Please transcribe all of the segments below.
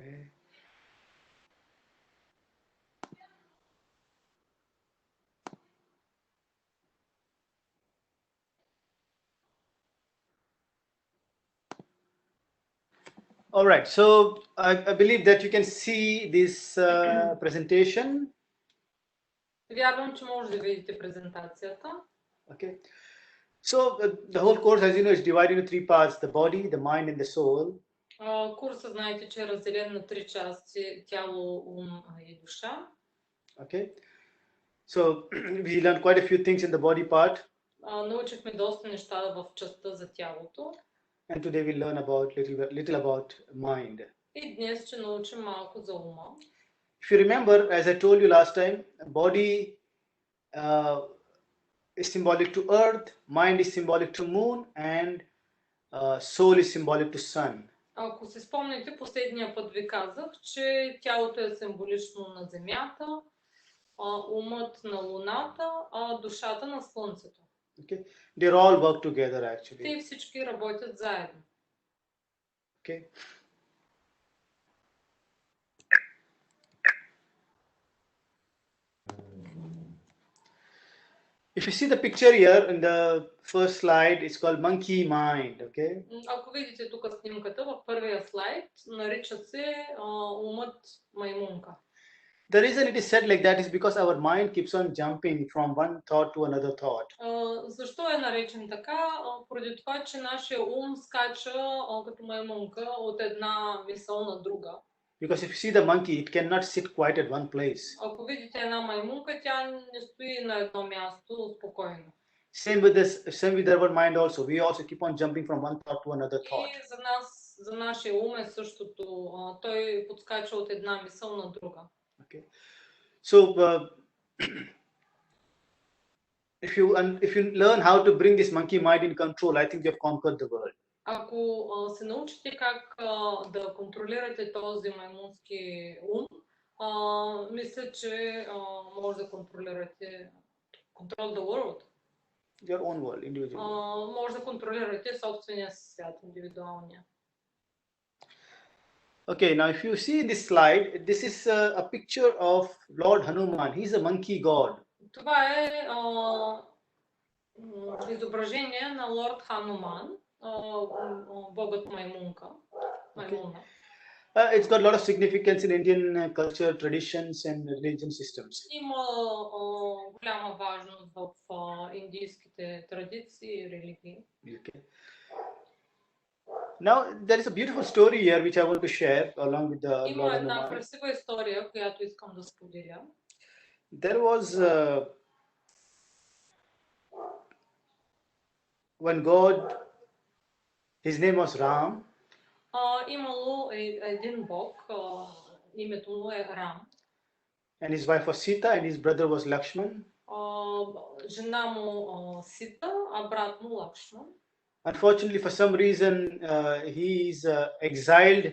Okay. All right, so I believe that you can see this presentation. Вярвам, че може да видите презентацията. Okay. So the whole course, as you know, is divided into three parts: the body, the mind, and the soul. Курсът знаете, че е разделен на три части: тяло, ум и душа. Okay. So we learned quite a few things in the body part. Научихме доста неща в частта за тялото. And today we learn about little about mind. И днес ще научим малко за ума. If you remember, as I told you last time, body is symbolic to earth, mind is symbolic to moon, and soul is symbolic to sun. Ако се спомните, последния път ви казах, че тялото е символично на земята, умът на луната, а душата на слънцето. Okay, they all work together actually. Те всички работят заедно. Okay. If you see the picture here in the first slide, it's called monkey mind. Okay. Ако видите тук снимката в първия слайд, нарича се умът маймунка. The reason it is said like that is because our mind keeps on jumping from one thought to another thought. Защо е наречен така? Поради това, че нашия ум скача като маймунка от една мисъл на друга. Because if you see the monkey, it cannot sit quiet at one place. Ако видите една маймунка, тя не стои на едно място спокойно. Same with our mind also. We also keep on jumping from one thought to another thought. И за нас, за нашия ум е същото. Той подскача от една мисъл на друга. Okay. So if you learn how to bring this monkey mind in control, I think you have conquered the world. Ако се научите как да контролирате този маймунски ум, мисля, че може да контролирате control the world. Your own world, individual. Може да контролирате собствения си свят, индивидуалния. Okay, now if you see this slide, this is a picture of Lord Hanuman. He's a monkey god. Това е изображение на Лорд Хануман, богът маймунка. Маймуна. It's got a lot of significance in Indian culture, traditions, and religion systems. Има голяма важност в индийските традиции и религии. Okay. Now there is a beautiful story here which I want to share along with the Има Lord една Hanuman. красива история, която искам да споделя. There was one God, his name was Ram. Имало един бог, името му е Рам. And his wife was Sita and his brother was Lakshman. Жена му Сита, а брат му Лакшман. Unfortunately, for some reason, he is exiled.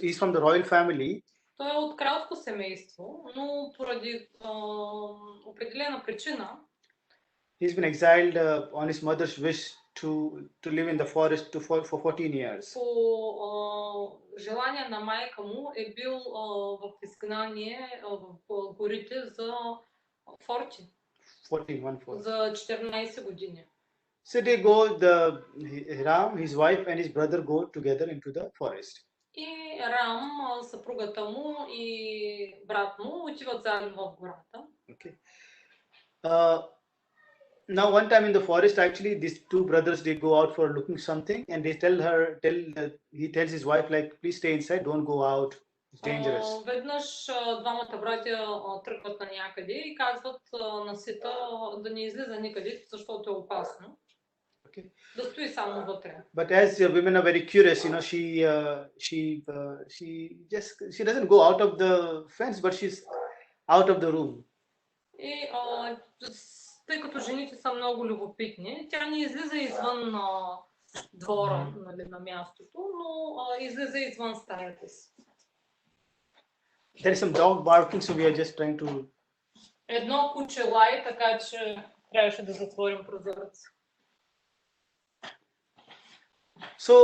He's from the royal family. Той е от кралско семейство, но поради определена причина He's been exiled on his mother's wish to live in the forest for 14 years. По желание на майка му е бил в изгнание в горите за 14 за 14 години. So they go, Ram, his wife and his brother go together into the forest. И Рам, съпругата му и брат му отиват заедно в гората. Okay. Now one time in the forest, actually these two brothers, they go out for looking something and they he tells his wife, like, please stay inside, don't go out, it's dangerous. Веднъж двамата братя тръгват на някъде и казват на Сита да не излиза никъде, защото е опасно. Okay. Да стои само вътре. But as women are very curious, you know, she doesn't go out of the fence, but she's out of the room. И тъй като жените са много любопитни, тя не излиза извън двора, нали, на мястото, но излиза извън стаята си. There is some dog barking, so we are just trying to... Едно куче лай, така че трябваше да затворим прозорец. So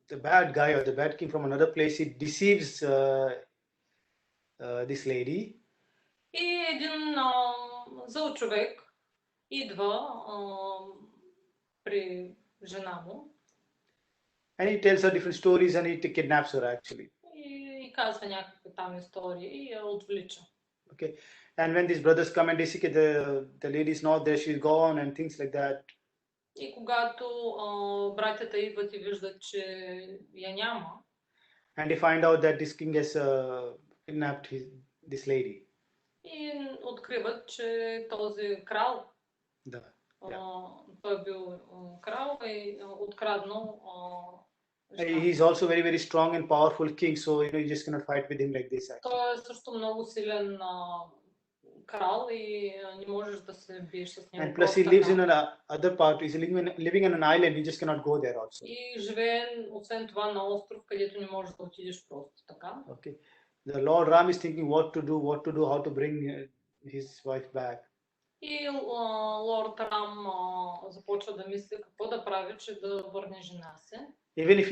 the bad guy or the bad king from another place, he deceives this lady. И един зъл човек идва при жена му. And he tells her different stories and he kidnaps her actually. И казва някакви там истории и я отвлича. Okay. And when these brothers come and they see the lady is not there, she's gone and things like that. И когато братята идват и виждат, че я няма. And they find out that this king has kidnapped this lady. И откриват, че този крал, Да. той е бил крал и откраднал. He's also very, very strong and powerful king, so you just cannot fight with him like this. Actually. Той е също много силен крал и не можеш да се биеш с него. And plus he lives in another part. He's living on an island. You just cannot go there also. И живее освен това на остров, където не можеш да отидеш просто така. Okay. The Lord Ram is thinking what to do, how to bring his wife back. И Лорд Рам започва да мисли какво да прави, че да върне жена си. Even if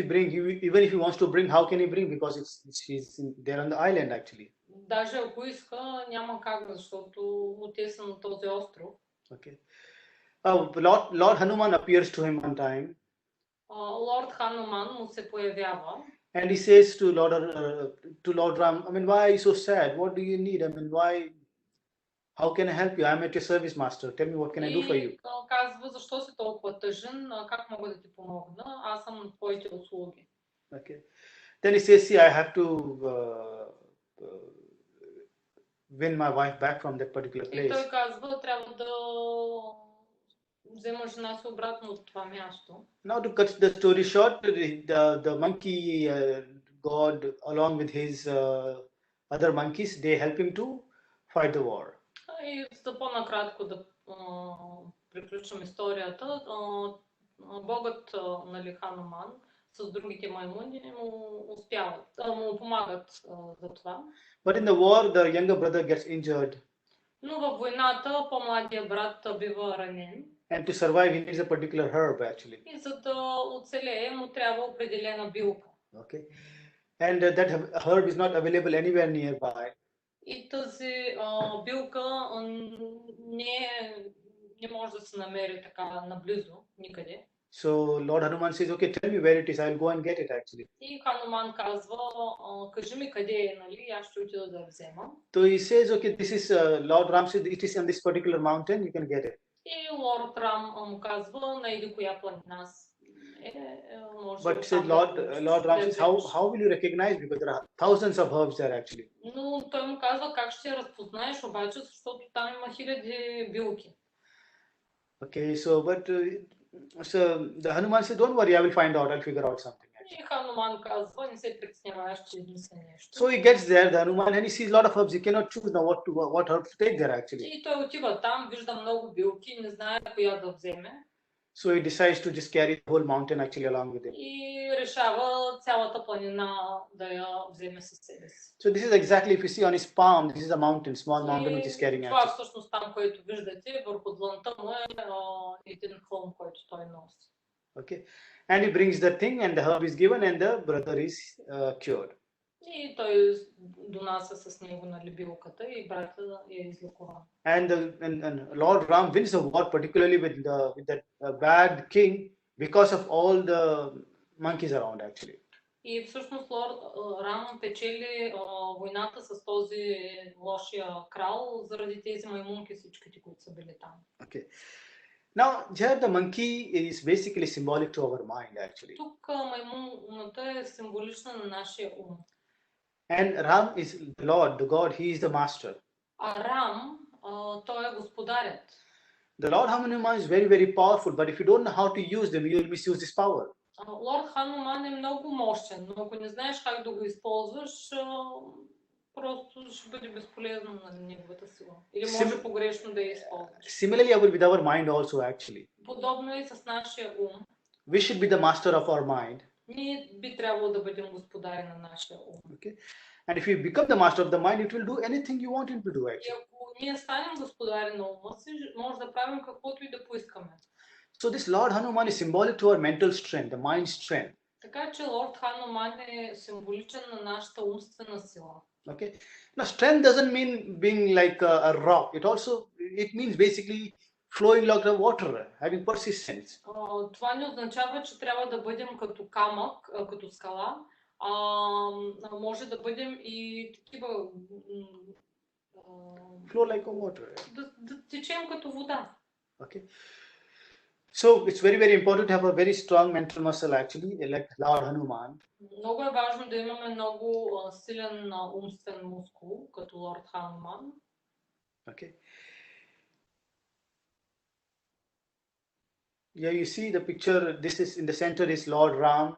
he wants to bring, how can he bring? Because she's there on the island actually. Даже ако иска, няма как, защото те са на този остров. Okay. Lord Hanuman appears to him one time. Лорд Хануман му се появява. And he says to Lord Ram, I mean, why are you so sad? What do you need? I mean, how can I help you? I'm at your service, master. Tell me what can I do for you? И казва, защо си толкова тъжен? Как мога да ти помогна? Аз съм на твоите услуги. Okay. Then he says, see, I have to win my wife back from that particular place. И той казва, трябва да взема жена си обратно от това място. Now to cut the story short, the monkey god along with his other monkeys, they help him to fight the war. И за по-накратко да приключим историята, богът Хануман с другите маймуни му помагат за това. But in the war, the younger brother gets injured. Но във войната по-младия брат бива ранен. And to survive, he needs a particular herb actually. И за да оцелее, му трябва определена билка. Okay. And that herb is not available anywhere nearby. И тази билка не може да се намери така наблизо, никъде. So Lord Hanuman says, okay, tell me where it is. I'll go and get it actually. И Хануман казва, кажи ми къде е, нали, аз ще отида да взема. So he says, okay, this is Lord Ram said it is on this particular mountain. You can get it. И Лорд Рам му казва, на еди коя планина може. But said Lord Ram says, how will you recognize? Because there are thousands of herbs there actually. Но той му казва, как ще разпознаеш обаче, защото там има хиляди билки. Okay, so the Hanuman said, don't worry, I will find out. I'll figure out something. И Хануман казва, не се притесняваш, че измисля нещо. So he gets there, the Hanuman, and he sees a lot of herbs. He cannot choose now what herbs to take there actually. И той отива там, вижда много билки, не знае коя да вземе. So he decides to just carry the whole mountain actually along with him. И решава цялата планина да я вземе със себе си. So this is exactly, if you see on his palm, this is a mountain, small mountain which is carrying това actually. всъщност там, което виждате, върху длънта му е един хълм, който той носи. Okay, and he brings the thing, and the herb is given, and the brother is cured. И той донася с него на билката и брата е излекуван. And Lord Ram wins the war, particularly with that bad king, because of all the monkeys around actually. И всъщност Лорд Рам печели войната с този лошия крал заради тези маймунки всичките, които са били там. Okay. Now, here the monkey is basically symbolic to our mind actually. Тук маймуната е символична на нашия ум. And Ram is the Lord, the God, he is the master. А Рам, той е господарят. The Lord Hanuman is very, very powerful, but if you don't know how to use them, you will misuse this power. Лорд Хануман е много мощен, но ако не знаеш как да го използваш, просто ще бъде безполезно на неговата сила. Или може погрешно да я използваш. Similarly, with our mind also actually. Подобно и с нашия ум. We should be the master of our mind. Ние би трябвало да бъдем господари на нашия ум. Okay. And if you become the master of the mind, it will do anything you want it to do actually. И ако ние станем господари на ума си, може да правим каквото и да поискаме. So this Lord Hanuman is symbolic to our mental strength, the mind strength. Така че Лорд Хануман е символичен на нашата умствена сила. Okay. Now, strength doesn't mean being like a rock. It means basically flowing like the water, having persistence. Това не означава, че трябва да бъдем като камък, като скала. Може да бъдем и такива... Flow like a water. Да течем като вода. Okay. So it's very, very important to have a very strong mental muscle actually, like Lord Hanuman. Много е важно да имаме много силен умствен мускул, като Лорд Хануман. Okay. Yeah, you see the picture. This is in the center is Lord Ram.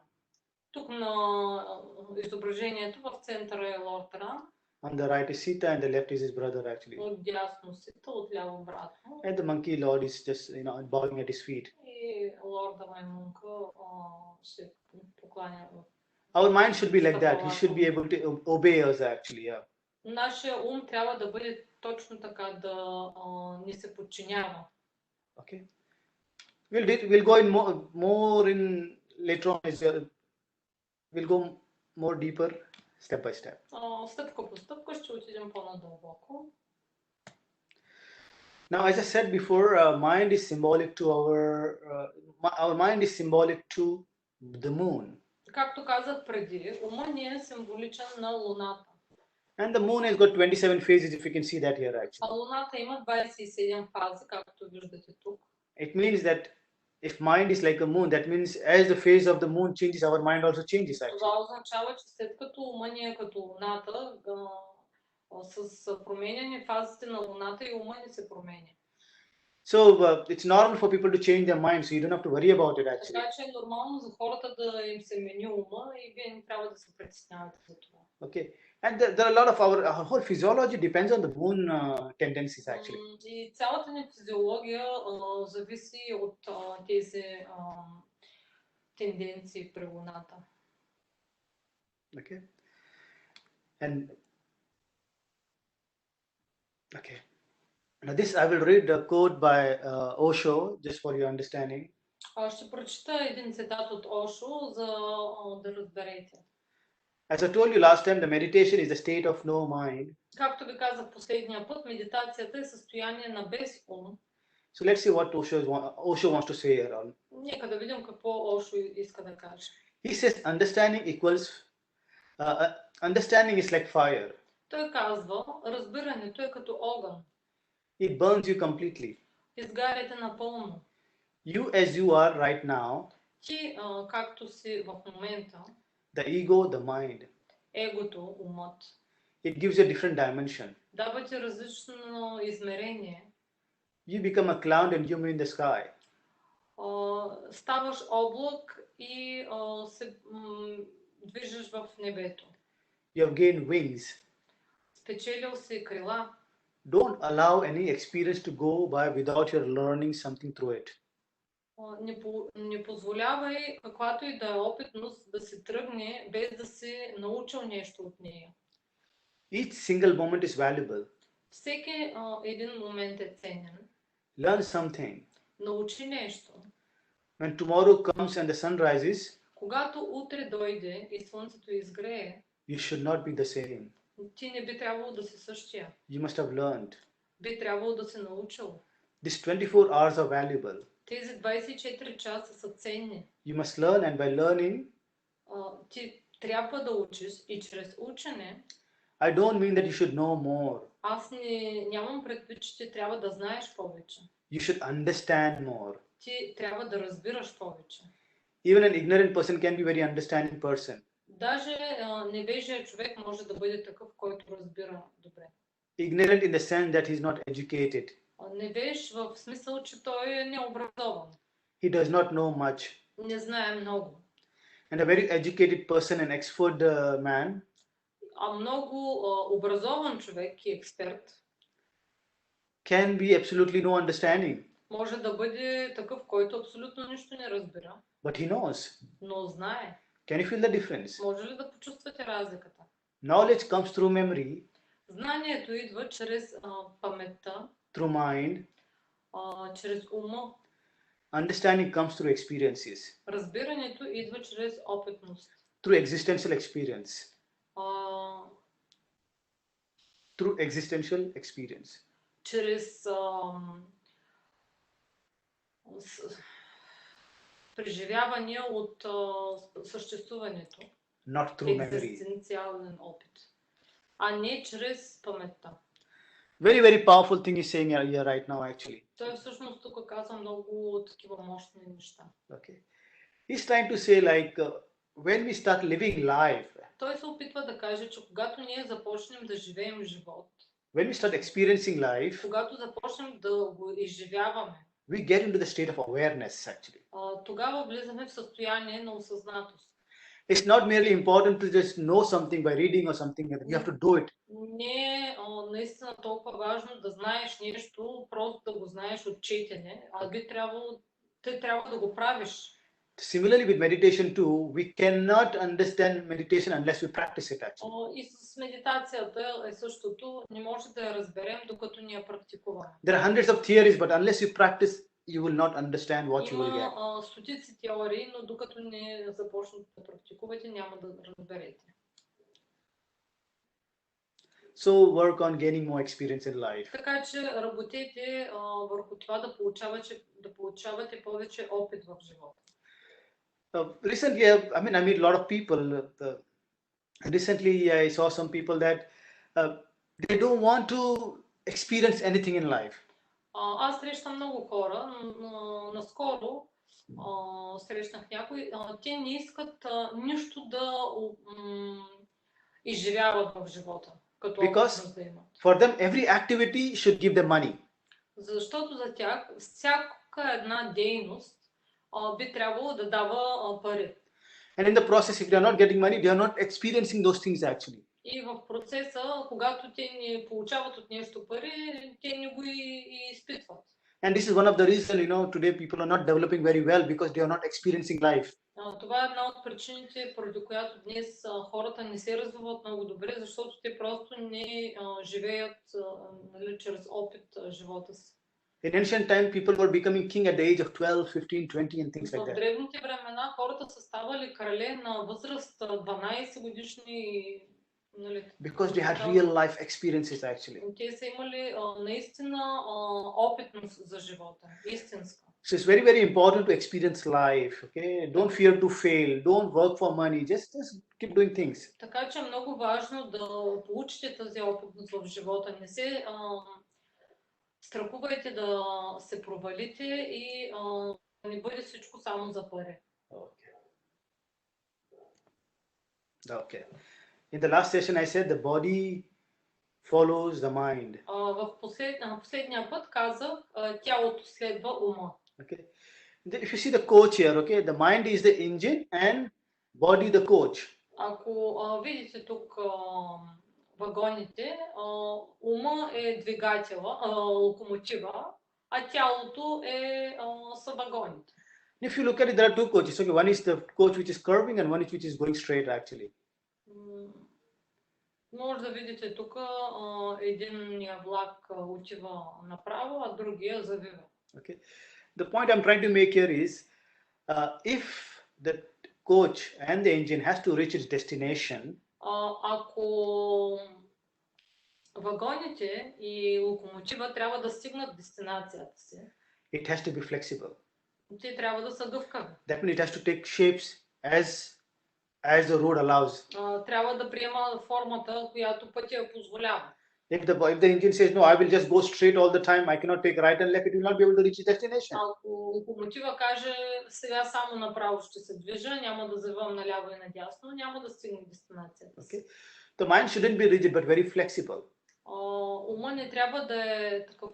Тук на изображението в центъра е Лорд Рам. On the right is Sita and the left is his brother actually. От дясно Сита, от ляво брат му. And the monkey lord is just bowing at his feet. И лорда Маймунка се покланя. Our mind should be like that. He should be able to obey us actually. Yeah. Нашия ум трябва да бъде точно така, да ни се подчинява. Okay. We'll go in more in later on. We'll go more deeper, step by step. Стъпка по стъпка ще отидем по-надълбоко. Now, as I said before, mind is symbolic to our mind is symbolic to the moon. Както казах преди, ума ни е символичен на Луната. And the moon has got 27 phases, if you can see that here actually. А Луната има 27 фази, както виждате тук. It means that if mind is like a moon, that means as the phase of the moon changes, our mind also changes actually. Това означава, че след като ума ни е като Луната, с променяне фазите на Луната и ума ни се променя. So it's normal for people to change their mind, so you don't have to worry about it actually. Така че е нормално за хората да им се мени ума и вие не трябва да се притеснявате за това. Okay. And there are a lot of our whole physiology depends on the moon tendencies actually. И цялата ни физиология зависи от тези тенденции при Луната. Okay. And okay. Now this I will read a quote by Osho just for your understanding. Ще прочита един цитат от Ошо, за да разберете. As I told you last time, the meditation is the state of no mind. Както ви казах последния път, медитацията е състояние на без ум. So let's see what Osho wants to say here. Нека да видим какво Ошо иска да каже. He says understanding is like fire. Той казва, разбирането е като огън. It burns you completely. Изгаряте напълно. You as you are right now. Ти, както си в момента. The ego, the mind. Егото, умът. It gives you a different dimension. Дава ти различно измерение. You become a cloud and human in the sky. Ставаш облак и се движиш в небето. You have gained wings. Спечелил си крила. Don't allow any experience to go by without your learning something through it. Не позволявай каквато и да е опитност да се тръгне без да си научил нещо от нея. Each single moment is valuable. Всеки един момент е ценен. Learn something. Научи нещо. When tomorrow comes and the sun rises, когато утре дойде и слънцето изгрее, you should not be the same. Ти не би трябвало да си същия. You must have learned. Би трябвало да се научил. These 24 hours are valuable. Тези 24 часа са ценни. You must learn, and by learning, ти трябва да учиш и чрез учене. I don't mean that you should know more. Аз нямам предвид, че ти трябва да знаеш повече. You should understand more. Ти трябва да разбираш повече. Even an ignorant person can be very understanding person. Даже невежия човек може да бъде такъв, който разбира добре. Ignorant in the sense that he is not educated. Невеж в смисъл, че той е необразован. He does not know much. Не знае много. And a very educated person, an expert man, а много образован човек и експерт can be absolutely no understanding. Може да бъде такъв, който абсолютно нищо не разбира. But he knows. Но знае. Can you feel the difference? Може ли да почувствате разликата? Knowledge comes through memory. Знанието идва чрез паметта. Through mind. Чрез ума. Understanding comes through experiences, Разбирането идва чрез опитност. through existential experience, А, through existential experience. чрез преживявания от съществуването. Not through memory. Екзистенциален опит. А не чрез паметта. Very, very powerful thing he's saying here right now, actually. Той всъщност тук казва много такива мощни неща. Okay. He's trying to say, like, when we start living life, Той се опитва да каже, че когато ние започнем да живеем живот, when we start experiencing life, когато започнем да го изживяваме, we get into the state of awareness, actually. Тогава влизаме в състояние на осъзнатост. It's not merely important to just know something by reading or something. You have to do it. Не е наистина толкова важно да знаеш нещо, просто да го знаеш от четене, а ти трябва да го правиш. Similarly with meditation too, we cannot understand meditation unless we practice it, actually. И с медитацията е същото, не може да я разберем, докато ни я практикуваме. There are hundreds of theories, but unless you practice, you will not understand what you will get. Има стотици теории, но докато не започнете да практикувате, няма да разберете. So work on gaining more experience in life. Така че работете върху това да получавате повече опит в живота. Recently, I meet a lot of people. Recently, I saw some people that they don't want to experience anything in life. Аз срещам много хора, наскоро срещнах някой, те не искат нищо да изживяват в живота, като опитност да имат. For them, every activity should give them money. Защото за тях всяка една дейност би трябвало да дава пари. And in the process, if they are not getting money, they are not experiencing those things actually. И в процеса, когато те не получават от нещо пари, те не го и изпитват. And this is one of the reasons, today people are not developing very well because they are not experiencing life. Това е една от причините, поради която днес хората не се развиват много добре, защото те просто не живеят чрез опит живота си. In ancient time, people were becoming king at the age of 12, 15, 20 and things like В that. древните времена хората са ставали крале на възраст 12 годишни. Because they had real life experiences actually. Те са имали наистина опитност за живота, истинска. So it's very, very important to experience life. Okay, don't fear to fail. Don't work for money. Just keep doing things. Така че е много важно да получите тази опитност в живота. Не се страхувайте да се провалите и да не бъде всичко само за пари. Okay. In the last session, I said the body follows the mind. В последния път казах, тялото следва ума. Okay. If you see the coach here, okay, the mind is the engine and body the coach. Ако видите тук вагоните, ума е двигателя, локомотива, а тялото са вагоните. If you look at it, there are two coaches. Okay, one is the coach which is curving and one is which is going straight actually. Може да видите тук един влак отива направо, а другия завива. Okay. The point I'm trying to make here is, if the coach and the engine has to reach its destination, ако вагоните и локомотива трябва да стигнат дестинацията си, it has to be flexible. Те трябва да са гъвкави. That means it has to take shapes as the road allows. Трябва да приема формата, която пътя позволява. If the engine says no, I will just go straight all the time, I cannot take right and left, it will not be able to reach its destination. Ако локомотива каже сега само направо ще се движа, няма да завивам наляво и надясно, няма да стигне дестинацията. Okay. The mind shouldn't be rigid but very flexible. Ума не трябва да е такъв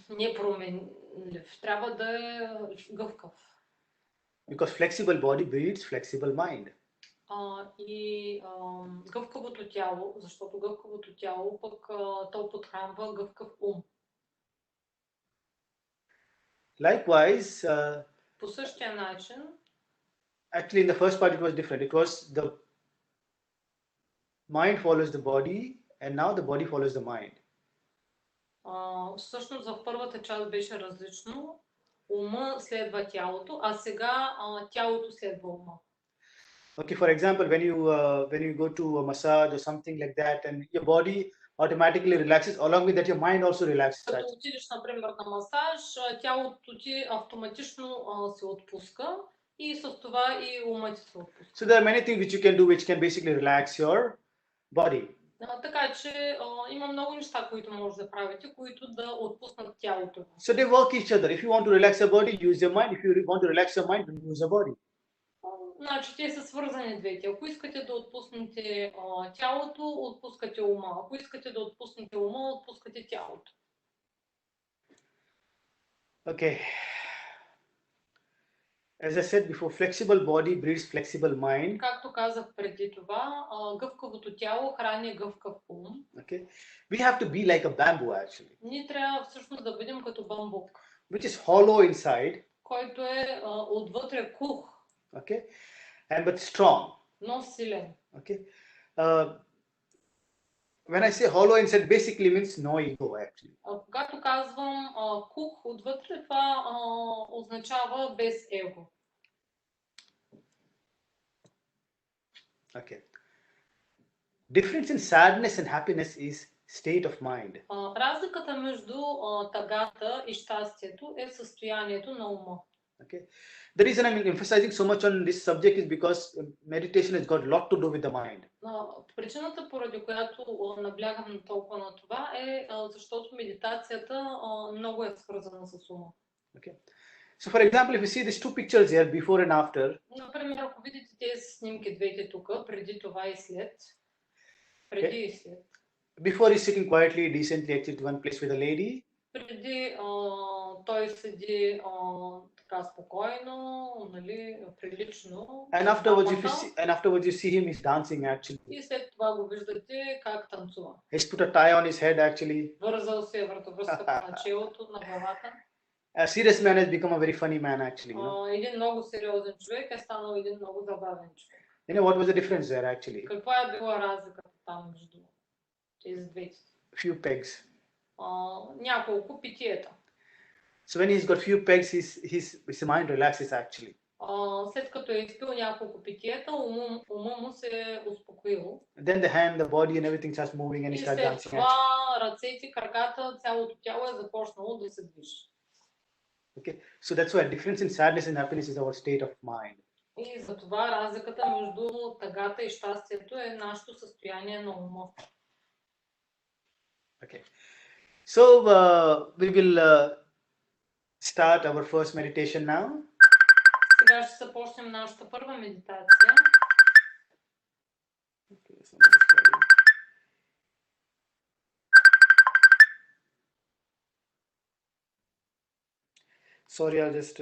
непроменлив, трябва да е гъвкав. Because flexible body breeds flexible mind. И гъвкавото тяло, защото гъвкавото тяло пък то подхранва гъвкав ум. Likewise, по същия начин, actually in the first part it was different. It was the mind follows the body and now the body follows the mind. Всъщност в първата част беше различно. Ума следва тялото, а сега тялото следва ума. Okay, for example, when you go to a massage or something like that, and your body automatically relaxes, along with that your mind also relaxes. Като отидеш, например, на масаж, тялото ти автоматично се отпуска и с това и умът ти се отпуска. So there are many things which you can do which can basically relax your body. Така че има много неща, които може да правите, които да отпуснат тялото. So they work each other. If you want to relax your body, use your mind. If you want to relax your mind, use your body. Значи те са свързани двете. Ако искате да отпуснете тялото, отпускате ума. Ако искате да отпуснете ума, отпускате тялото. Okay. As I said before, flexible body breeds flexible mind. Както казах преди това, гъвкавото тяло храни гъвкав ум. Okay. We have to be like a bamboo actually. Ние трябва всъщност да бъдем като бамбук. Which is hollow inside. Който е отвътре кух. Okay. And but strong. Но силен. Okay. When I say hollow inside, basically means no ego actually. Когато казвам кух отвътре, това означава без его. Okay. Difference in sadness and happiness is state of mind. Разликата между тъгата и щастието е състоянието на ума. Okay. The reason I'm emphasizing so much on this subject is because meditation has got a lot to do with the mind. Причината, поради която наблягам толкова на това, е защото медитацията много е свързана с ума. Okay. So for example, if you see these two pictures here, before and after. Например, ако видите тези снимки двете тук, преди това и след. Преди и след. Before he's sitting quietly, decently at one place with a lady. Преди той седи така спокойно, нали, прилично. And afterwards you see him, he's dancing actually. И след това го виждате как танцува. He's put a tie on his head actually. Вързал се вратовръзката на челото, на главата. A serious man has become a very funny man actually. You know? Един много сериозен човек е станал един много забавен човек. You know what was the difference there actually? Каква е била разликата там между тези двете? Few pegs. Няколко питиета. So when he's got few pegs, his mind relaxes actually. След като е изпил няколко питиета, ума му се е успокоил. Then the hand, the body and everything starts moving and he starts dancing. И след това ръцете, краката, цялото тяло е започнало да се движи. Okay, so that's why difference in sadness and happiness is our state of mind. И затова разликата между тъгата и щастието е нашето състояние на ума. Okay, so we will start our first meditation now. Сега ще започнем нашата първа медитация. Okay, sorry, I'll just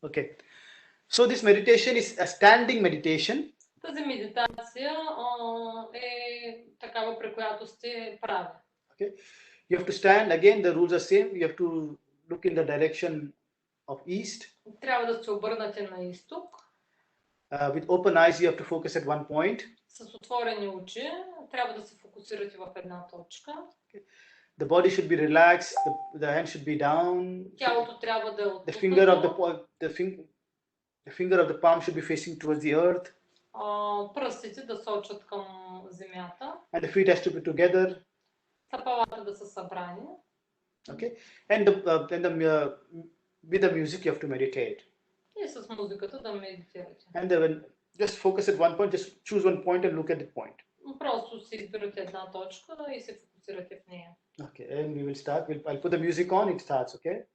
okay. So this meditation is a standing meditation. Тази медитация е такава, при която сте прави. Okay. You have to stand. Again, the rules are same. You have to look in the direction of east. Трябва да се обърнете на изток. With open eyes, you have to focus at one point. С отворени очи трябва да се фокусирате в една точка. Okay. The body should be relaxed. The hand should be down. Тялото трябва да е отпуснато. The finger of the palm should be facing towards the earth. Пръстите да сочат към земята. And the feet has to be together. Стъпалата да са събрани. Okay. And with the music you have to meditate. И с музиката да медитирате. And then just focus at one point. Just choose one point and look at the point. Просто си избирате една точка и се фокусирате в нея. Okay. And we will start. I'll put the music on. It starts. Okay.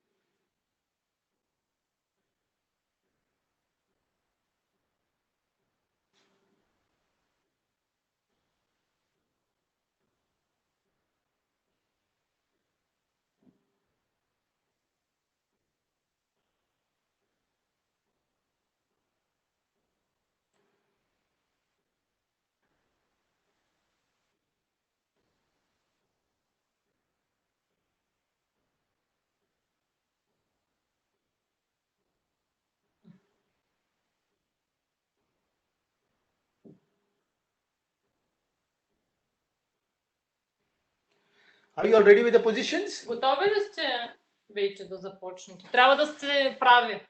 Are you all ready with the positions? Готови ли сте вече да започнете? Трябва да сте прави.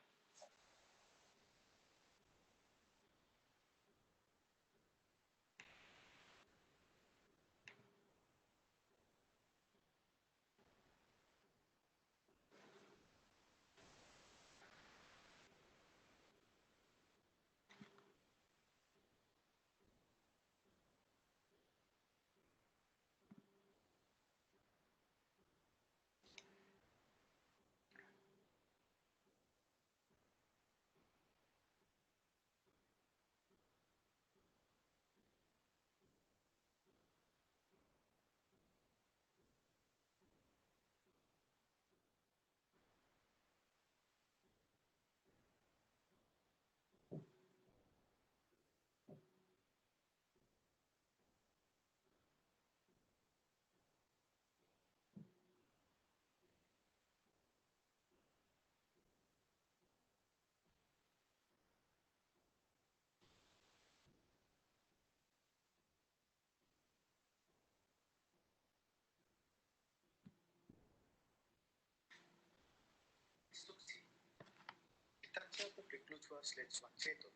Медитацията приключва след слънцето.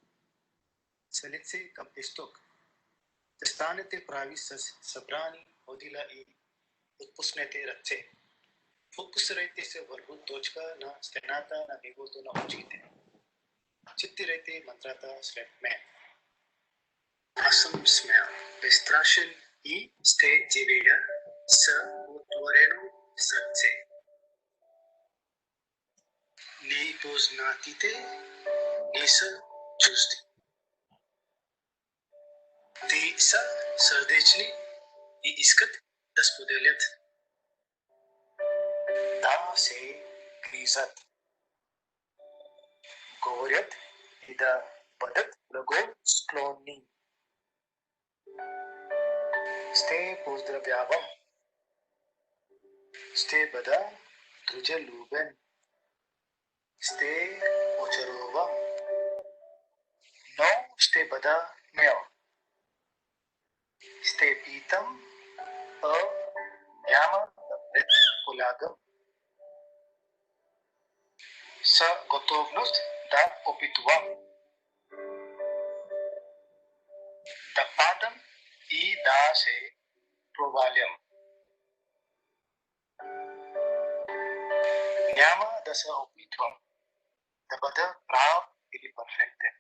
Свалете се към изток. Да станете прави с събрани одила и отпуснете ръце. Фокусирайте се върху точка на стената на нивото на очите. Цитирайте мантрата след мен. Аз съм смел, безстрашен и ще живея с отворено сърце. Непознатите не са чужди. Те са сърдечни и искат да споделят. Да се грижат. Говорят и да бъдат благосклонни. Ще поздравявам. Ще бъда дружелюбен. Ще очаровам. Но ще бъда мил. Ще питам, а няма да предполагам. С готовност да опитвам. Да падам и да се провалям. Няма да се опитвам да бъда прав или перфектен.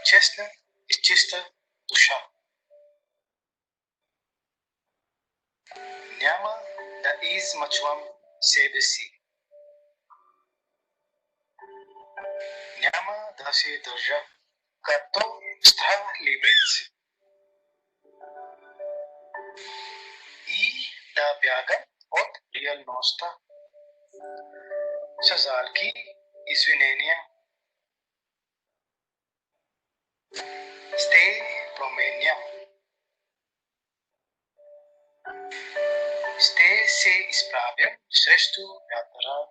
Честна и чиста душа. Няма да измъчвам себе си. Няма да се държа като страхливец. И да бягам от реалността. Съзалки, извинения. Ще променям. Ще се изправям срещу вятъра.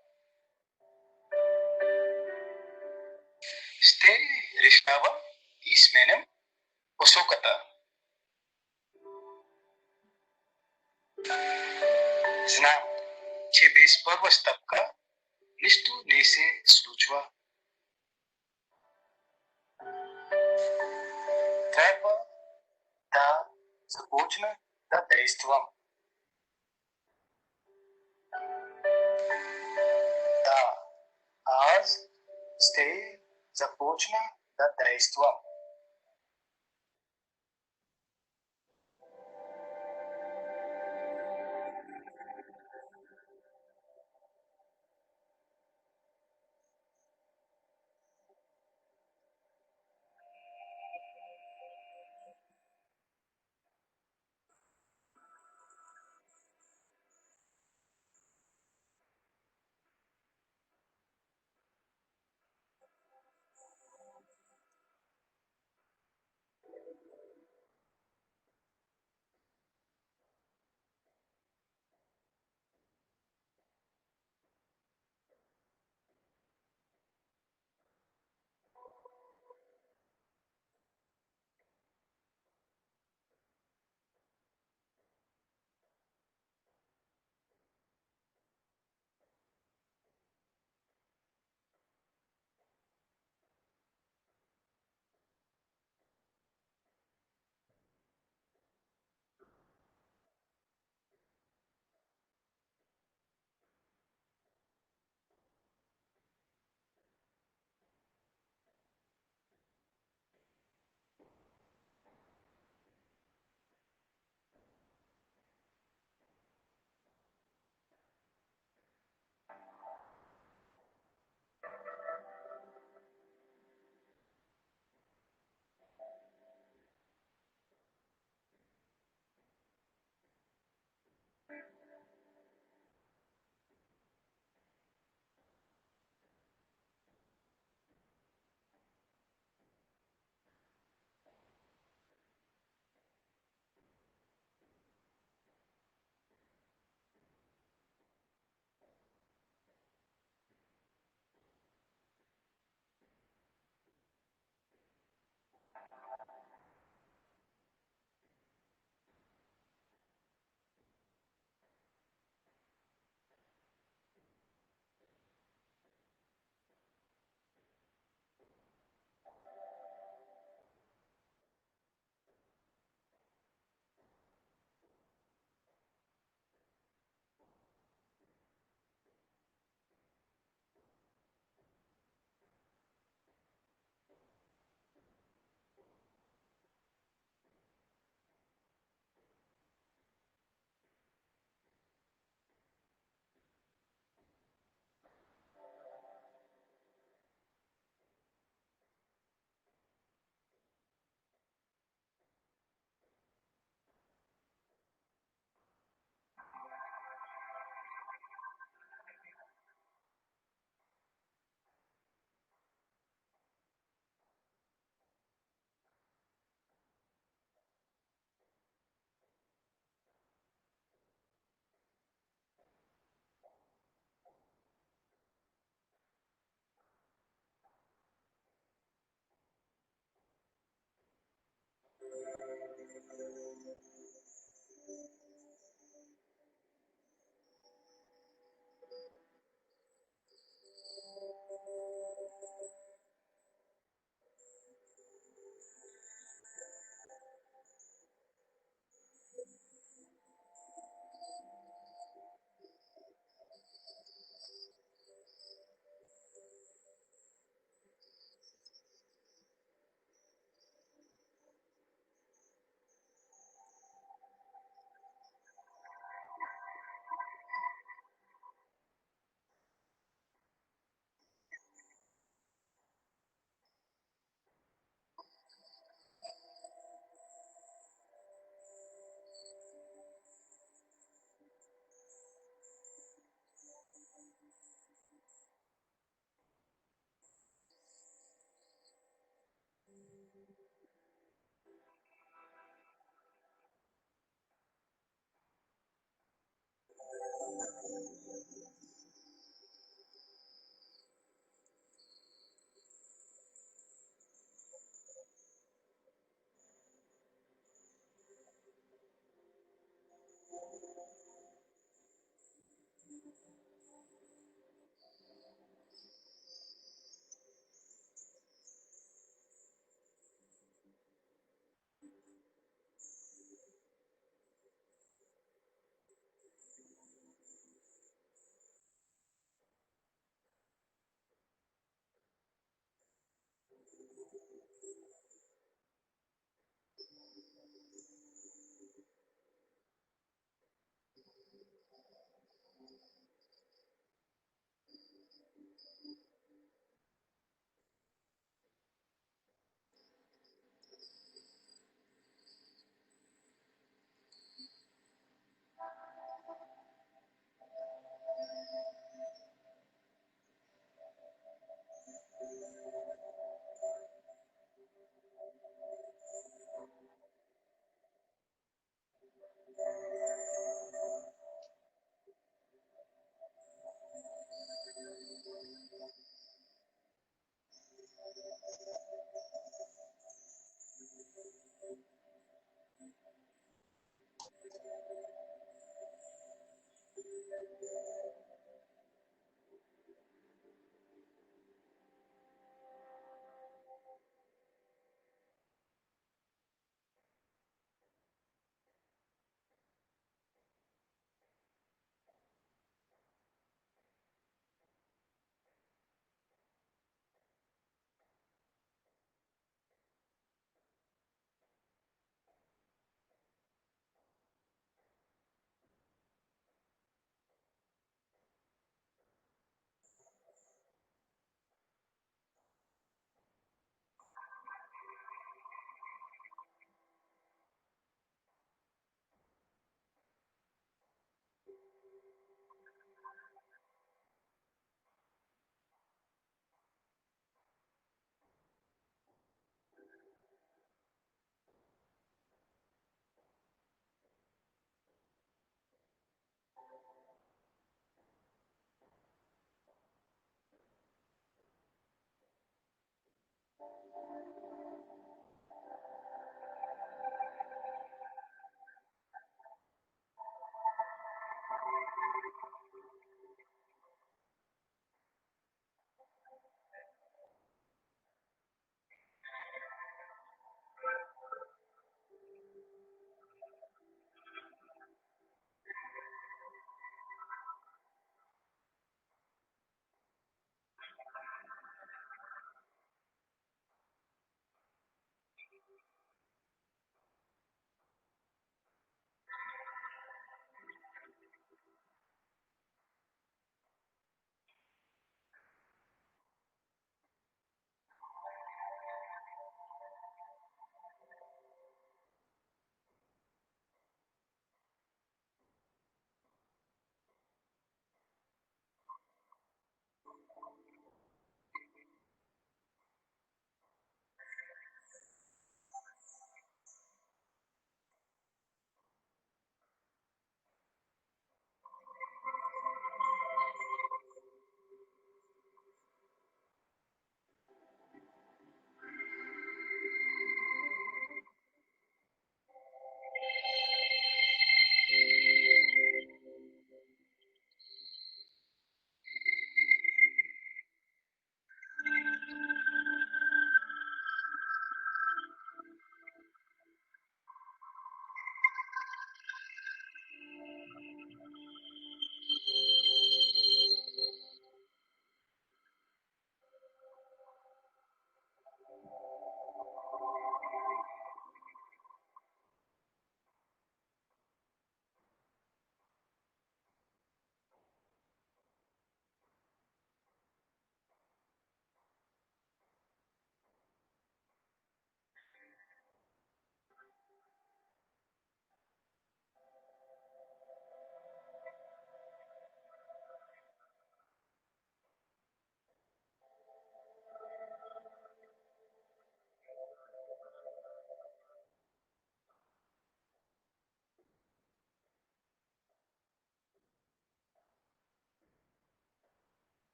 Ще решавам и сменям посоката. Знам, че без първа стъпка нищо не се случва. Трябва да започна да действам. Да, аз ще започна да действам.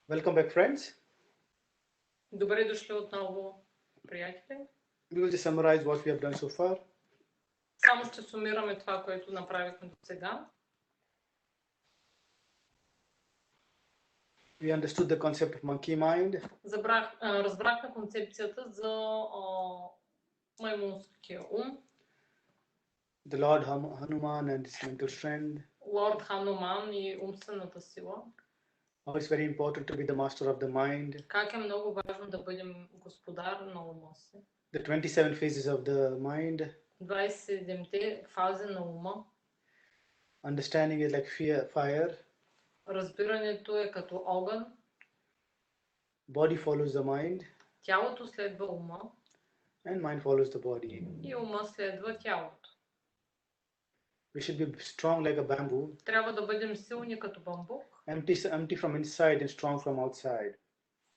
Welcome back, friends. Добре дошли отново, приятели. We will just summarize what we have done so far. Само ще сумираме това, което направихме до сега. We understood the concept of monkey mind. Разбрахме концепцията за маймунския ум. The Lord Hanuman and his mental strength. Лорд Хануман и умствената сила. How it's very important to be the master of the mind. Как е много важно да бъдем господар на ума си. The 27 phases of the mind. 27-те фази на ума. Understanding is like fire. Разбирането е като огън. Body follows the mind. Тялото следва ума. And mind follows the body. И ума следва тялото. We should be strong like a bamboo. Трябва да бъдем силни като бамбук. Empty from inside and strong from outside.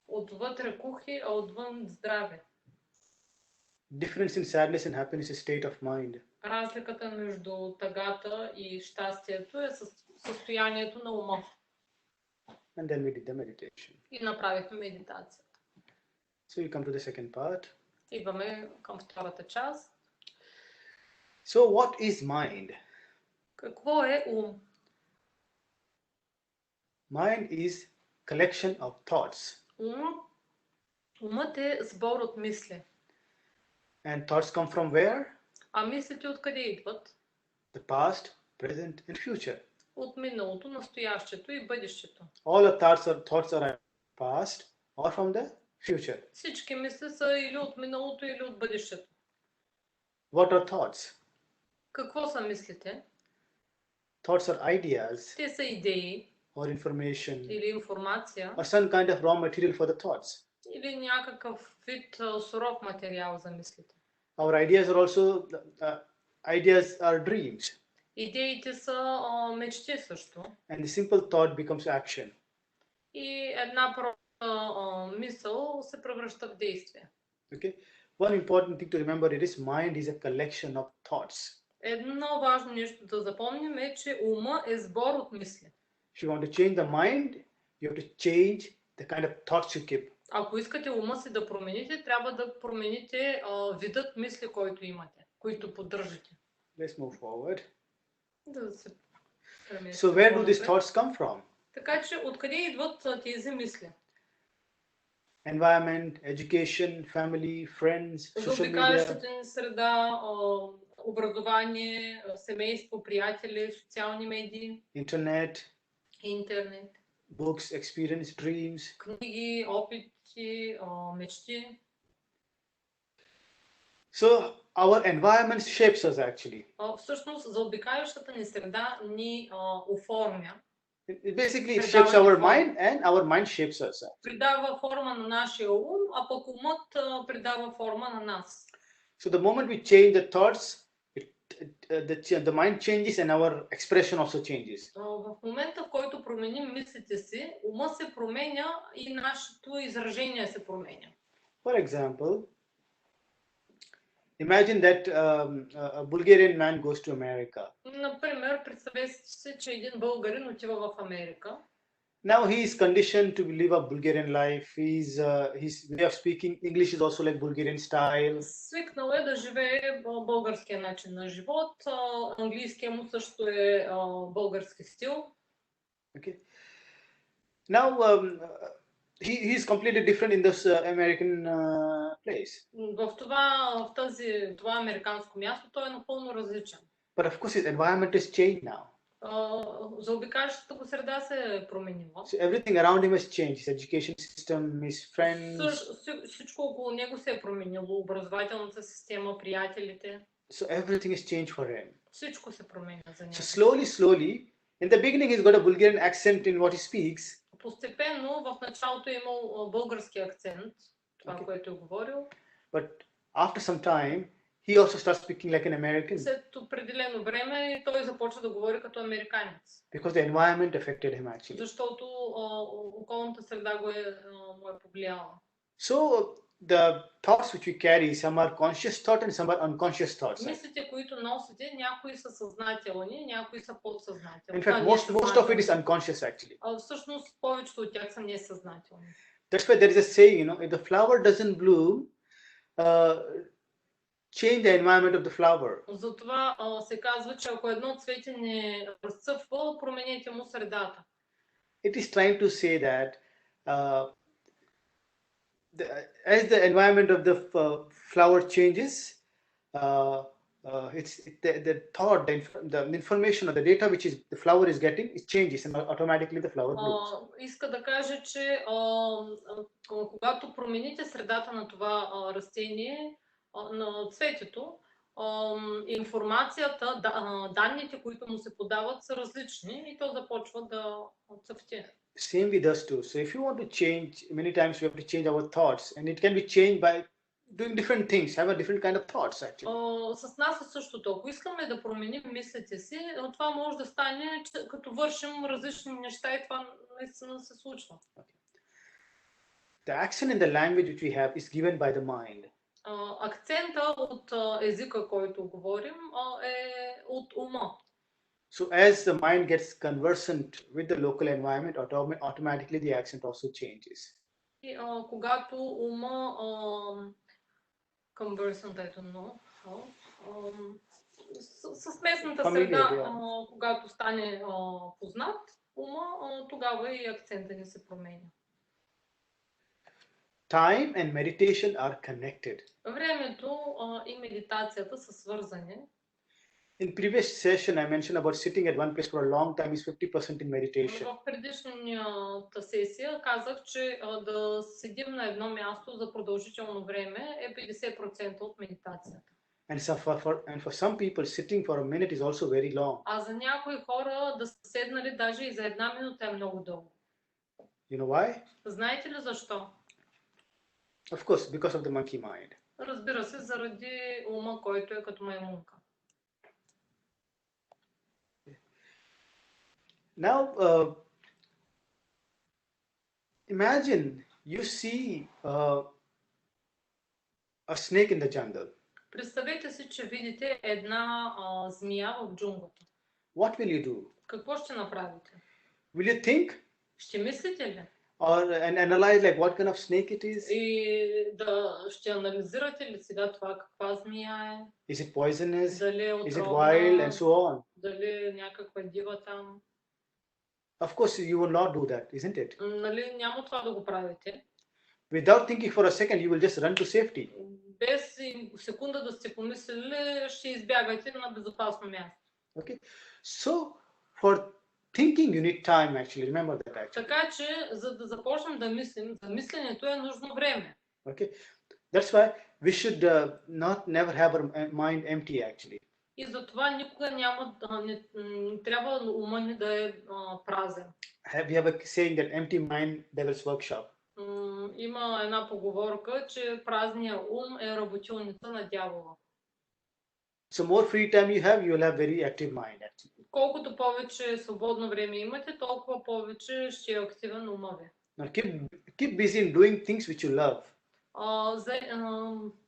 Отвътре кухи, а отвън здраве. Difference in sadness and happiness is state of mind. Разликата между тъгата и щастието е състоянието на ума. And then we did the meditation. И направихме медитацията. So we come to the second part. Идваме към втората част. So what is mind? Какво е ум? Mind is collection of thoughts. Умът е сбор от мисли. And thoughts come from where? А мислите откъде идват? The past, present and future. от миналото, настоящето и бъдещето. All our thoughts are past or from the future. Всички мисли са или от миналото, или от бъдещето. What are thoughts? Какво са мислите? Thoughts are ideas Те са идеи or information или информация, or some kind of raw material for the thoughts. или някакъв вид суров материал за мислите. Our ideas are also ideas are dreams, Идеите са мечти също. and the simple thought becomes action. И една проста мисъл се превръща в действие. Okay. One important thing to remember is mind is a collection of thoughts. Едно важно нещо да запомним е, че ума е сбор от мисли. If you want to change the mind, you have to change the kind of thoughts you keep. Ако искате ума си да промените, трябва да промените видът мисли, който имате, които поддържате. Let's move forward. Да се преместим So where do по-напред. these thoughts come from? Така че откъде идват тези мисли? Environment, education, family, friends, social media. Заобикалящата ни среда, образование, семейство, приятели, социални медии, Internet, интернет, books, experience, dreams. книги, опити, мечти. So our environment shapes us actually. Всъщност, заобикалящата ни среда ни оформя, It basically shapes our mind and our mind shapes us. придава форма на нашия ум, а пък умът придава форма на нас. So the moment we change the thoughts, the mind changes and our expression also changes. В момента, в който променим мислите си, ума се променя и нашето изражение се променя. For example, imagine that a Bulgarian man goes to America. Например, представете си, че един българин отива в Америка. Now he is conditioned to live a Bulgarian life. His way of speaking English is also like Bulgarian style. Свикнал е да живее българския начин на живот. Английския му също е български стил. Okay. Now he is completely different in this American place. В това американско място той е напълно различен. But of course his environment is changed now. Заобикалящата го среда се е променила. So everything around him has changed. His education system, his friends. Всичко около него се е променило. Образователната система, приятелите. So everything is changed for him. Всичко се променя за него. So slowly, in the beginning he's got a Bulgarian accent in what he speaks. Постепенно в началото е имал български акцент, това, което е говорил. But after some time, he also starts speaking like an American. След определено време той започва да говори като американец. Because the environment affected him actually. Защото околната среда му е повлияла. So the thoughts which we carry, some are conscious thoughts and some are unconscious thoughts. Мислите, които носите, някои са съзнателни, някои са подсъзнателни. In fact, most of it is unconscious actually. Всъщност повечето от тях са несъзнателни. That's why there is a saying, if the flower doesn't bloom, change the environment of the flower. Затова се казва, че ако едно цвете не разцъфва, променете му средата. It is trying to say that as the environment of the flower changes, the thought, the information or the data which is the flower is getting, it changes and automatically the flower blooms. Иска да каже, че когато промените средата на това растение, на цветето, информацията, данните, които му се подават, са различни и то започва да цъфти. Same with us too. So if you want to change, many times we have to change our thoughts, and it can be changed by doing different things, have a different kind of thoughts actually. С нас е същото. Ако искаме да променим мислите си, това може да стане, като вършим различни неща и това наистина се случва. The accent in the language which we have is given by the mind. Акцента от езика, който говорим, е от ума. So as the mind gets conversant with the local environment, automatically the accent also changes. И когато ума conversant, I don't know, с местната среда, когато стане познат ума, тогава и акцента ни се променя. Time and meditation are connected. Времето и медитацията са свързани. In previous session, I mentioned about sitting at one place for a long time is 50% in meditation. В предишната сесия казах, че да седим на едно място за продължително време е 50% от медитацията. And for some people, sitting for a minute is also very long. А за някои хора да са седнали даже и за една минута е много дълго. You know why? Знаете ли защо? Of course, because of the monkey mind. Разбира се, заради ума, който е като маймунка. Now, imagine you see a snake in the jungle. Представете си, че видите една змия в джунглата. What will you do? Какво ще направите? Will you think Ще мислите ли? or and analyze like what kind of snake it is? И да ще анализирате ли сега това каква змия е? Is it poisonous? Дали е Is it wild and отровна? so on? Дали е някаква дива там? Of course, you will not do that, isn't it? Нали, няма това да го правите. Without thinking for a second, you will just run to safety. Без и секунда да сте помислили, ще избягате на безопасно място. Okay. So for thinking, you need time. Actually, remember that. Actually. Така че, за да започнем да мислим, за мисленето е нужно време. Okay. That's why we should never have our mind empty. Actually. И затова никога не трябва ума ни да е празен. We have a saying that empty mind devil's workshop. Има една поговорка, че празният ум е работилница на дявола. So more free time you have, you will have very active mind. Actually. Колкото повече свободно време имате, толкова повече ще е активен ума ви. Now keep busy in doing things which you love.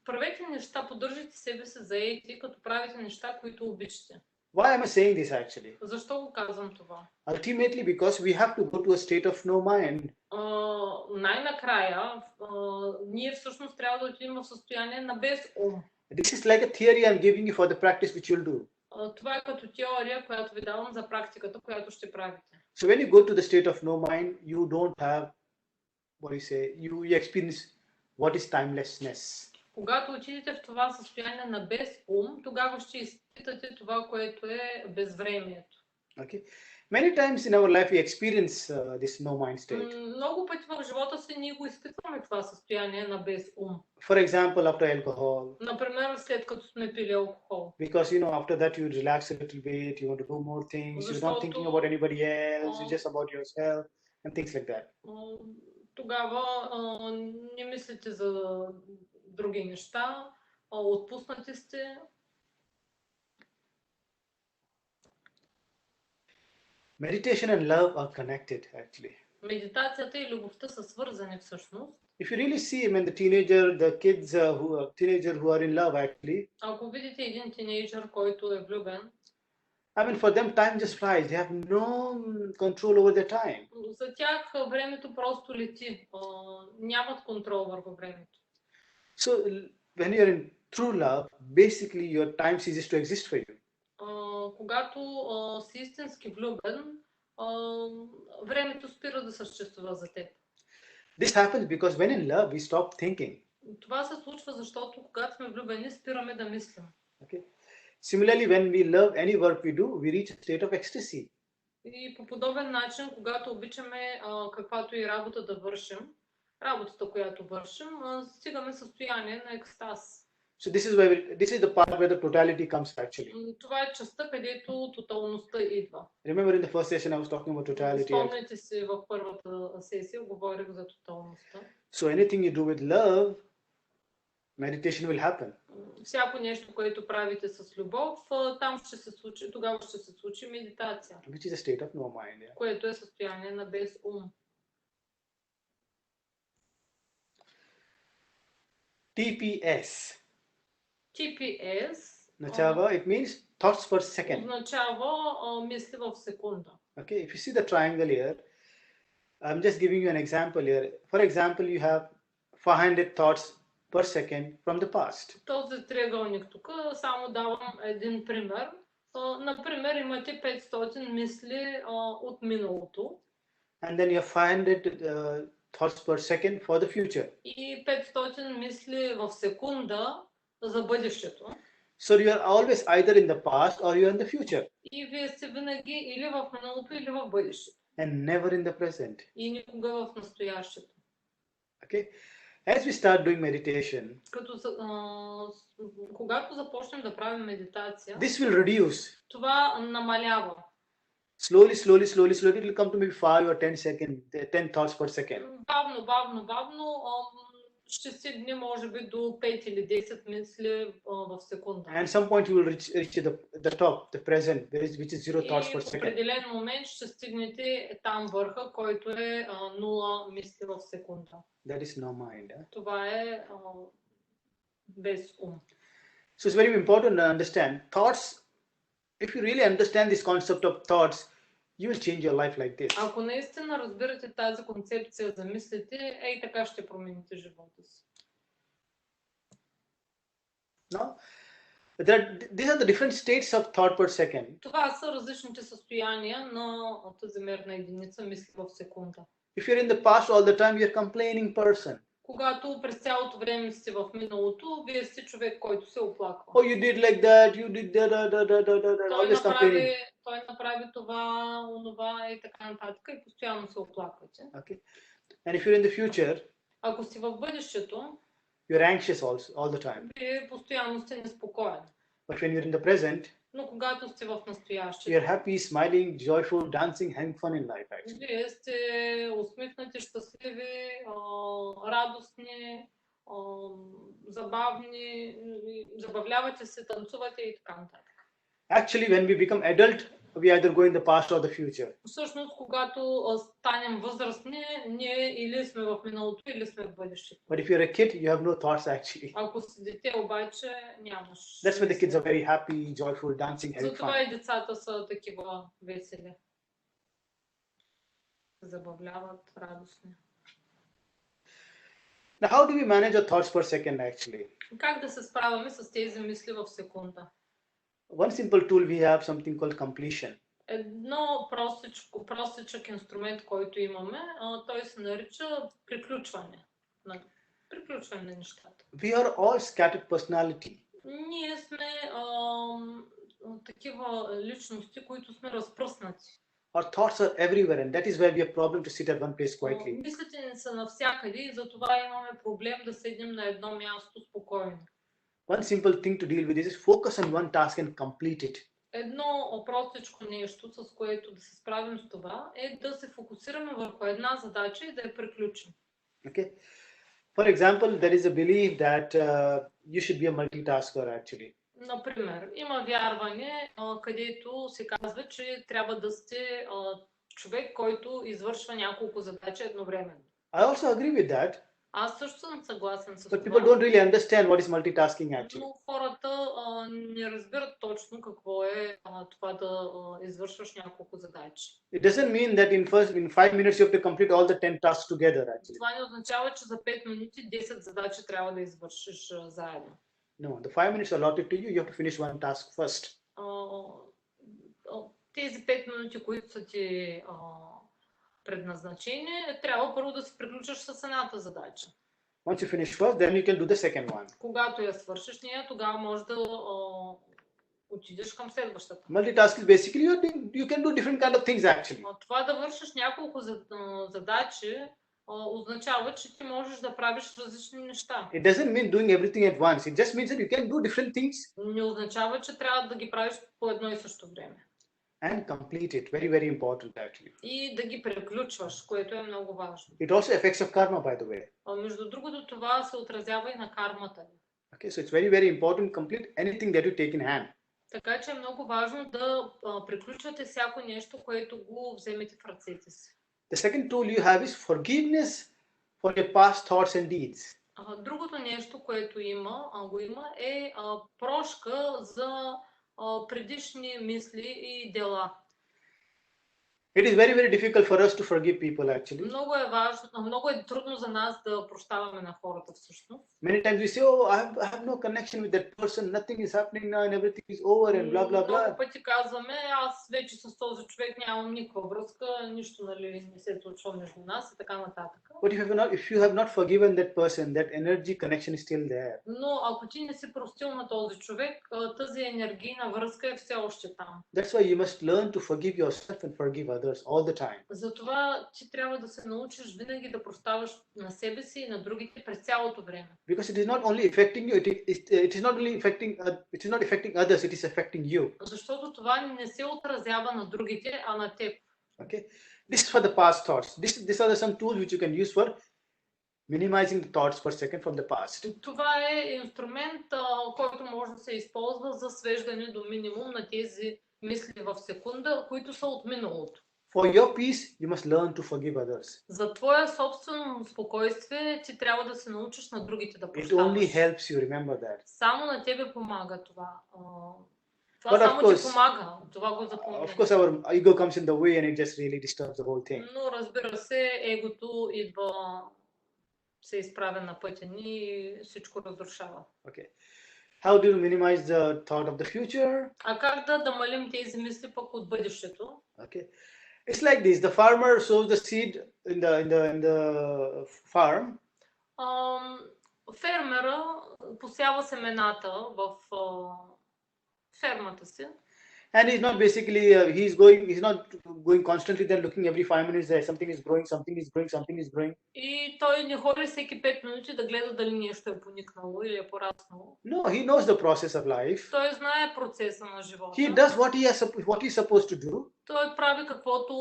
Правете неща, поддържайте себе си заети, като правите неща, които обичате. Why am I saying this actually? Защо го казвам това? Ultimately, because we have to go to a state of no mind. Най-накрая, ние всъщност трябва да отидем в състояние на без ум. This is like a theory I'm giving you for the practice which you'll do. Това е като теория, която ви давам за практиката, която ще правите. So when you go to the state of no mind, you don't have, what you say, you experience what is timelessness. Когато отидете в това състояние на без ум, тогава ще изпитате това, което е безвремието. Okay. Many times in our life we experience this no mind state. Много пъти в живота си ние го изпитваме това състояние на без ум. For example, after alcohol. Например, след като сме пили алкохол. Because after that you relax a little bit, you want to do more things, you're not thinking about anybody else, you're just about yourself and things like that. Тогава не мислите за други неща, отпуснати сте. Meditation and love are connected actually. Медитацията и любовта са свързани всъщност. If you really see, the kids who are in love actually. Ако видите един тинейджър, който е влюбен. For them time just flies. They have no control over their time. За тях времето просто лети. Нямат контрол върху времето. So when you're in true love, basically your time ceases to exist for you. Когато си истински влюбен, времето спира да съществува за теб. This happens because when in love we stop thinking. Това се случва, защото когато сме влюбени, спираме да мислим. Okay. Similarly, when we love any work we do, we reach a state of ecstasy. И по подобен начин, когато обичаме каквато и работа да вършим, работата, която вършим, стигаме състояние на екстаз. So this is the part where the totality comes actually. Това е частта, където тоталността идва. Remember in the first session I was talking about totality. Спомняте си, в първата сесия говорих за тоталността. So anything you do with love, meditation will happen. Всяко нещо, което правите с любов, там ще се случи, тогава ще се случи медитация. Which is a state of no mind. Yeah. Което е състояние на без ум. TPS. TPS it means thoughts per second. Означава мисли в секунда. Okay, if you see the triangle here, I'm just giving you an example here. For example, you have 500 thoughts per second from the past. Този триъгълник тук само давам един пример. Например, имате 500 мисли от миналото. And then you have 500 thoughts per second for the future. И 500 мисли в секунда за бъдещето. So you are always either in the past or you are in the future, И вие сте винаги или в миналото, или в бъдещето. and never in the present. И никога в настоящето. Okay? As we start doing meditation, Когато започнем да правим медитация, this will reduce. това намалява. Slowly, slowly, slowly, slowly, it will come to maybe 5 or 10 seconds, 10 thoughts per second. Бавно ще стигне може би до 5 или 10 мисли в секунда. And at some point you will reach the top, the present, which is 0 thoughts per И в second. определен момент ще стигнете там върха, който е 0 мисли в секунда. That is no mind. Това е без ум. So it's very important to understand thoughts. If you really understand this concept of thoughts, you will change your life like this. Ако наистина разбирате тази концепция за мислите, ей така ще промените живота си. No? These are the different states of thought per second. Това са различните състояния на тази мерна единица мисли в секунда. If you're in the past all the time, you're a complaining person. Когато през цялото време сте в миналото, вие сте човек, който се оплаква. Oh, you did like that, you did that, always complaining. Той направи това, онова и така нататък и постоянно се оплаквате. Okay. And if you're in the future, ако си в бъдещето, you're anxious also, all the time. вие постоянно сте неспокоен. But when you're in the present, Но когато сте в настоящето, you're happy, smiling, joyful, dancing, having fun in life actually. вие сте усмихнати, щастливи, радостни, забавни, забавлявате се, танцувате и така нататък. Actually, when we become adult, we either go in the past or the future. Всъщност, когато станем възрастни, ние или сме в миналото, или сме в бъдещето. But if you're a kid, you have no thoughts actually. Ако си дете, обаче нямаш. That's why the kids are very happy, joyful, dancing, having Затова fun. и децата са такива весели. Забавляват, радостни. Now, how do we manage our thoughts per second actually? Как да се справяме с тези мисли в секунда? One simple tool we have something called completion. Едно простичък инструмент, който имаме, той се нарича приключване. Приключване на нещата. We are all scattered personality. Ние сме такива личности, които сме разпръснати. Our thoughts are everywhere, and that is where we have problem to sit at one place quietly. Мислите ни са навсякъде и затова имаме проблем да седнем на едно място спокойно. One simple thing to deal with is focus on one task and complete it. Едно простичко нещо, с което да се справим с това, е да се фокусираме върху една задача и да я приключим. Okay. For example, there is a belief that you should be a multitasker actually. Например, има вярване, където се казва, че трябва да сте човек, който извършва няколко задачи едновременно. I also agree with that. Аз също съм съгласен с But people това. don't really understand what is multitasking actually. Но хората не разбират точно какво е това да извършваш няколко задачи. It doesn't mean that in 5 minutes you have to complete all the 10 tasks together actually. Това не означава, че за 5 минути 10 задачи трябва да извършиш заедно. No, the 5 minutes allotted to you, you have to finish one task first. Тези 5 минути, които са ти предназначени, трябва първо да се приключиш с едната задача. Once you finish first, then you can do the second one. Когато я свършиш нея, тогава можеш да отидеш към следващата. Multitasking basically you can do different kind of things actually. Това да вършиш няколко задачи означава, че ти можеш да правиш различни неща. It doesn't mean doing everything at once. It just means that you can do different things Не означава, че трябва да ги правиш по едно и също време. and complete it. Very, very important actually. И да ги приключваш, което е много важно. It also affects your karma, by the way. Между другото, това се отразява и на кармата ни. Okay, so it's very, very important. Complete anything that you take in hand. Така че е много важно да приключвате всяко нещо, което го вземете в ръцете си. The second tool you have is forgiveness for your past thoughts and deeds. Другото нещо, което има е прошка за предишни мисли и дела. It is very, very difficult for us to forgive people actually. Много е важно, много е трудно за нас да прощаваме на хората всъщност. Many times we say, oh, I have no connection with that person, nothing is happening now and everything is over and blah, blah, blah. Много пъти казваме, аз вече с този човек нямам никаква връзка, нищо нали, не се случва между нас и така нататък. But if you have not forgiven that person, that energy connection is still there. Но ако ти не си простил на този човек, тази енергийна връзка е все още там. That's why you must learn to forgive yourself and forgive others all the time. Затова ти трябва да се научиш винаги да прощаваш на себе си и на другите през цялото време. Because it is not only affecting you, it is not only affecting others, it is affecting you. Защото това не се отразява на другите, а на теб. Okay, this is for the past thoughts. These are some tools which you can use for minimizing the thoughts per second from the past. Това е инструмент, който може да се използва за свеждане до минимум на тези мисли в секунда, които са от миналото. For your peace, you must learn to forgive others. За твое собствено спокойствие ти трябва да се научиш на другите да It прощаваш. only helps you, remember that. Само на тебе помага това. Това But of само course- ти помага. Това го запомня. Of course, our ego comes in the way and it just really disturbs the whole thing. Но разбира се, егото идва, се изправя на пътя ни и всичко разрушава. Okay. How do you minimize the thought of the future? А как да намалим тези мисли пък от бъдещето? Okay. It's like this. The farmer sows the seed in the farm, Фермера посява семената в фермата си. and he's not basically he's not going constantly then looking every 5 minutes there something is growing, something is growing. И той не ходи всеки 5 минути да гледа дали нещо е поникнало или е пораснало. No, he knows the process of life. Той знае процеса на живота. He does what he's supposed to do, Той прави каквото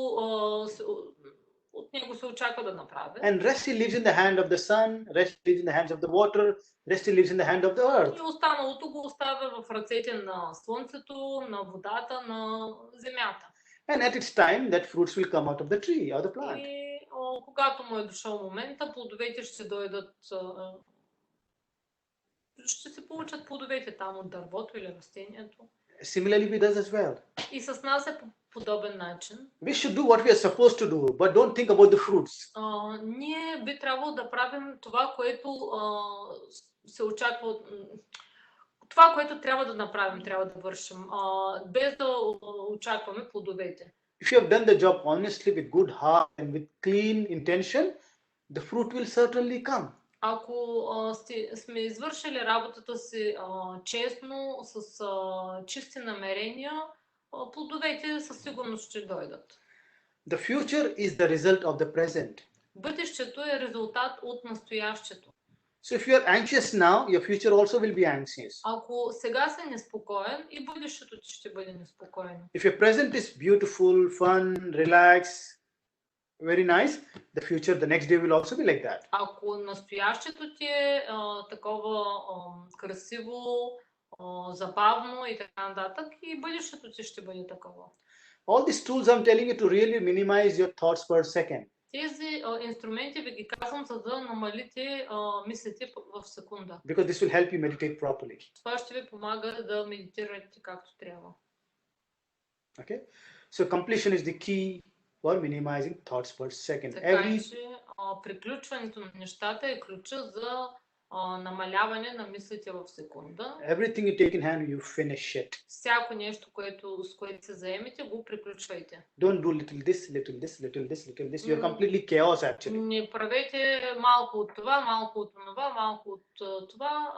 от него се очаква да направи. and rest he lives in the hand of the sun, rest lives in the hands of the water, rest he lives in the hand of the earth. И останалото го оставя в ръцете на слънцето, на водата, на земята. And at its time, that fruits will come out of the tree or the plant. И когато му е дошъл момента, плодовете ще дойдат, ще се получат плодовете там от дървото или растението. Similarly, we does as well. И с нас е по подобен начин. We should do what we are supposed to do, but don't think about the fruits. Ние би трябвало да правим това, което се очаква от... Това, което трябва да направим, трябва да вършим, без да очакваме плодовете. If you have done the job honestly, with good heart and with clean intention, the fruit will certainly come. Ако сме извършили работата си честно, с чисти намерения, плодовете със сигурност ще дойдат. The future is the result of the present. Бъдещето е резултат от настоящето. So if you are anxious now, your future also will be anxious. Ако сега си неспокоен, и бъдещето ти ще бъде неспокойно. If your present is beautiful, fun, relaxed, very nice, the future, the next day will also be like that. Ако настоящето ти е такова красиво, забавно и така нататък, и бъдещето ти ще бъде такова. All these tools I'm telling you to really minimize your thoughts per second. Тези инструменти ви ги казвам, за да намалите мислите в секунда. Because this will help you meditate properly. Това ще ви помага да медитирате както трябва. Okay? So completion is the key for minimizing thoughts per second. Така че приключването на нещата е ключа за намаляване на мислите в секунда. Everything you take in hand, you finish it. Всяко нещо, с което се заемете, го приключвайте. Don't do little this, little this, little this, little this. You're completely chaos actually. Не правете малко от това, малко от това, малко от това.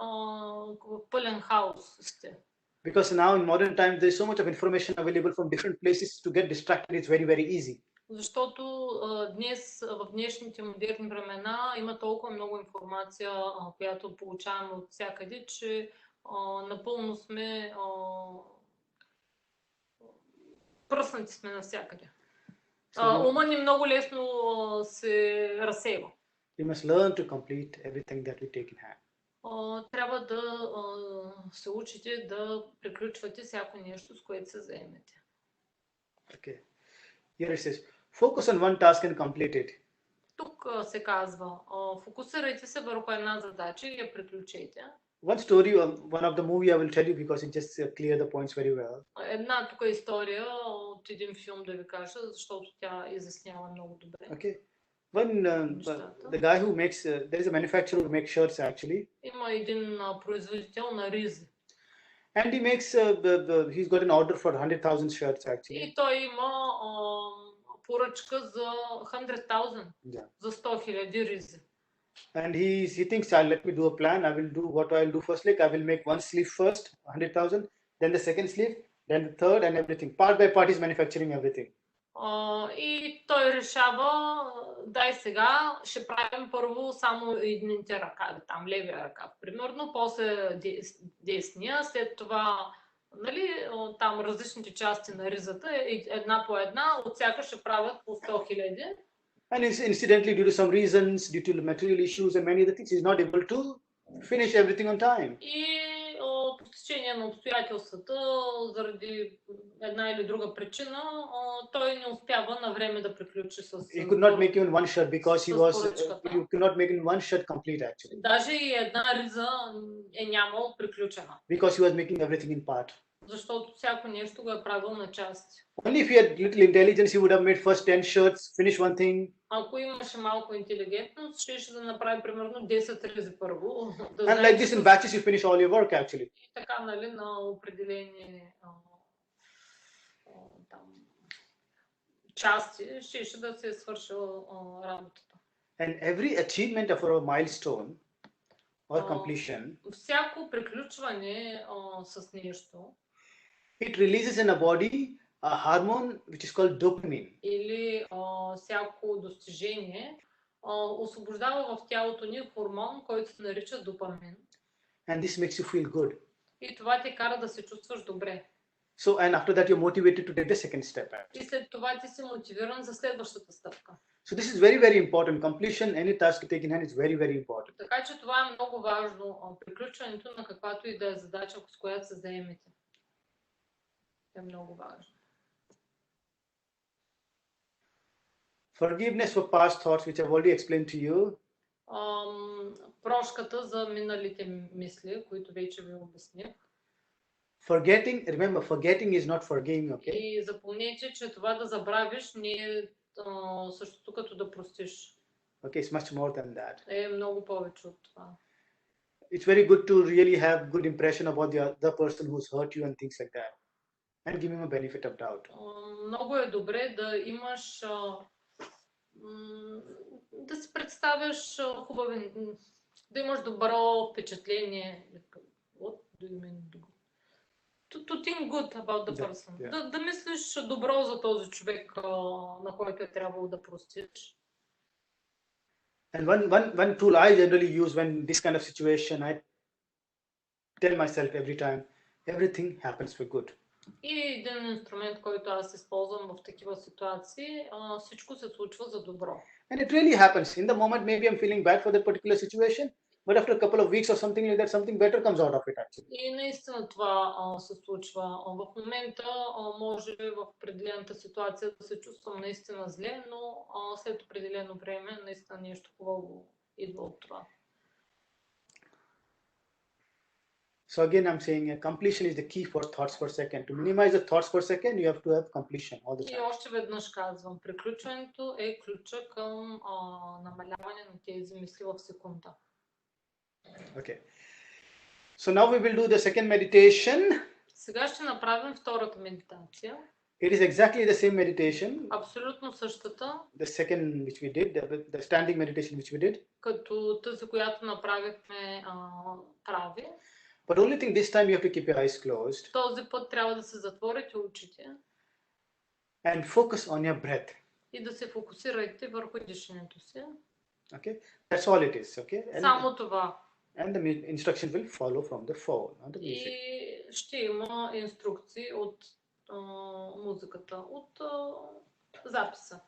В пълен хаос сте. Because now in modern times, there is so much of information available from different places. To get distracted, it's very, very easy. Защото днес, в днешните модерни времена, има толкова много информация, която получаваме от всякъде, че напълно сме пръснати сме навсякъде. Ума ни много лесно се разсейва. You must learn to complete everything that we take in hand. Трябва да се учите да приключвате всяко нещо, с което се заемете. Okay. Here it says, focus on one task and complete it. Тук се казва, фокусирайте се върху една задача и я приключете. One story, one of the movie I will tell you because it just clear the points very well. Една тук история от един филм да ви кажа, защото тя изяснява много добре. Okay. When the guy who makes, there is a manufacturer who makes shirts actually. Има един производител на ризи. And he makes, he's got an order for 100,000 shirts actually. И той има поръчка за 100,000, за 100,000 ризи. And he thinks, let me do a plan. I will do what I'll do first. Like I will make one sleeve first, 100,000, then the second sleeve, then the third, and everything. Part by part, he's manufacturing everything. И той решава, дай сега, ще правим първо само едните ръкави, там левия ръкав, примерно, после десния, след това, нали, там различните части на ризата, една по една, от всяка ще правят по 100,000. And incidentally, due to some reasons, due to material issues and many other things, he's not able to finish everything on time. И по течение на обстоятелствата, заради една или друга причина, той не успява на време да приключи с He could not make even one shirt because he was, you could not make even one shirt complete actually. Даже и една риза е нямал приключена. Because he was making everything in part. Защото всяко нещо го е правил на части. Only if he had little intelligence, he would have made first 10 shirts, finish one thing. Ако имаше малко интелигентност, ще да направи примерно 10 ризи първо. And like this in batches, you finish all your work actually. И така, нали, на определени части, ще да се е свършил работата. And every achievement of a milestone or completion, всяко приключване с нещо, it releases in a body a hormone which is called dopamine. Или всяко достижение освобождава в тялото ни хормон, който се нарича допамин. And this makes you feel good. И това те кара да се чувстваш добре. So and after that you're motivated to take the second step. И след това ти си мотивиран за следващата стъпка. So this is very, very important. Completion, any task you take in hand is very, very important. Така че това е много важно. Приключването на каквато и да е задача, с която се заемете. Е много важно. Forgiveness for past thoughts, which I've already explained to you. Прошката за миналите мисли, които вече ви обясних. Forgetting, remember, forgetting is not forgiving, okay? И запомнете, че това да забравиш не е същото като да простиш. Okay, it's much more than that. Е много повече от това. It's very good to really have good impression about the other person who's hurt you and things like that. And give him a benefit of doubt. Много е добре да имаш да си представяш хубави, да имаш добро впечатление. What do you mean? To think good about the person. Да мислиш добро за този човек, на който е трябвало да простиш. And one tool I generally use when this kind of situation, I tell myself every time, everything happens for good. И един инструмент, който аз използвам в такива ситуации, всичко се случва за добро. And it really happens. In the moment, maybe I'm feeling bad for that particular situation, but after a couple of weeks or something like that, something better comes out of it actually. И наистина това се случва. В момента може в определената ситуация да се чувствам наистина зле, но след определено време наистина нещо хубаво идва от това. So again, I'm saying completion is the key for thoughts per second. To minimize the thoughts per second, you have to have completion all the time. И още веднъж казвам, приключването е ключа към намаляване на тези мисли в секунда. Okay. So now we will do the second meditation. Сега ще направим втората медитация. It is exactly the same meditation. Абсолютно същата. The second which we did, the standing meditation which we did. Като тази, която направихме прави. But only thing this time you have to keep your eyes closed. Този път трябва да се затворите очите. And focus on your breath. И да се фокусирате върху дишането си. Okay, that's all it is. Okay. Само това. And the instruction will follow from the phone, not the music. И ще има инструкции от музиката, от записа.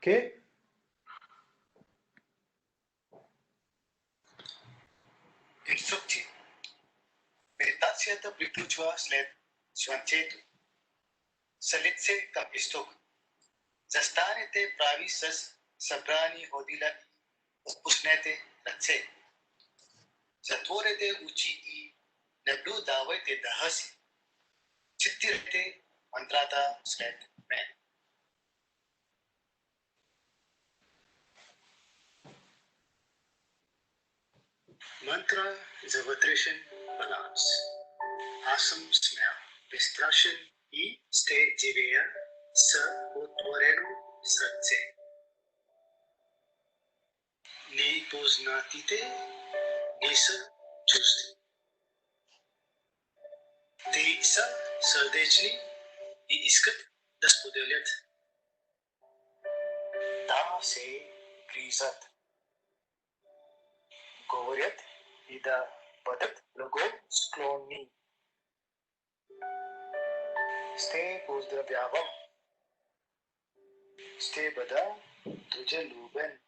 Okay. Инструкции. Медитацията приключва след слънцето. След към изток. Застанете прави с събрани ходила и отпуснете ръце. Затворете очи и наблюдавайте дъха си. Цитирайте мантрата след мен. Мантра за вътрешен баланс. Аз съм смел, безстрашен и ще живея с отворено сърце. Непознатите не са чужди. Те са сърдечни и искат да споделят. Да се грижат. Говорят и да бъдат благосклонни. Ще поздравявам. Ще бъда дружелюбен.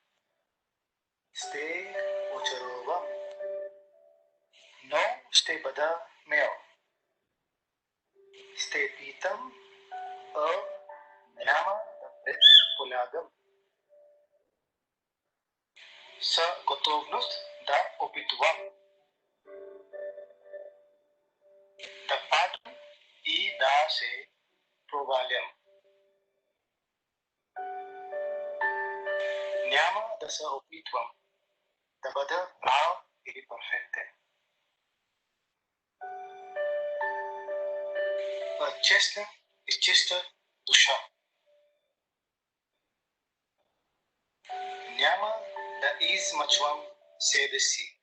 Ще очаровам. Но ще бъда мел. Ще питам, а няма да предполагам. С готовност да опитвам. Да падам и да се провалям. Няма да се опитвам да бъда прав или перфектен. Честна и чиста душа. Няма да измъчвам себе си.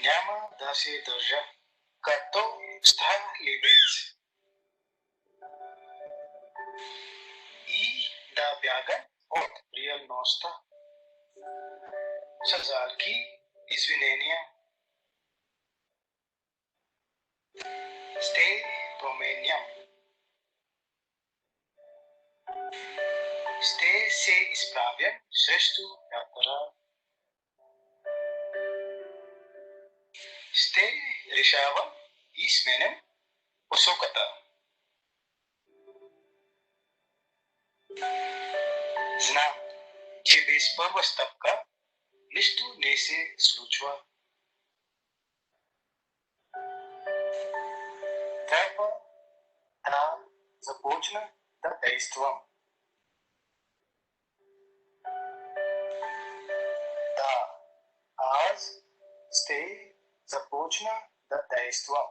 Няма да се държа като страхливец. И да бягам от реалността. Съзалки, извинения. Ще променям. Ще се изправям срещу вятъра. Ще решавам и сменям посоката. Знам, че без първа стъпка нищо не се случва. Трябва да започна да действам. Да, аз ще започна да действам.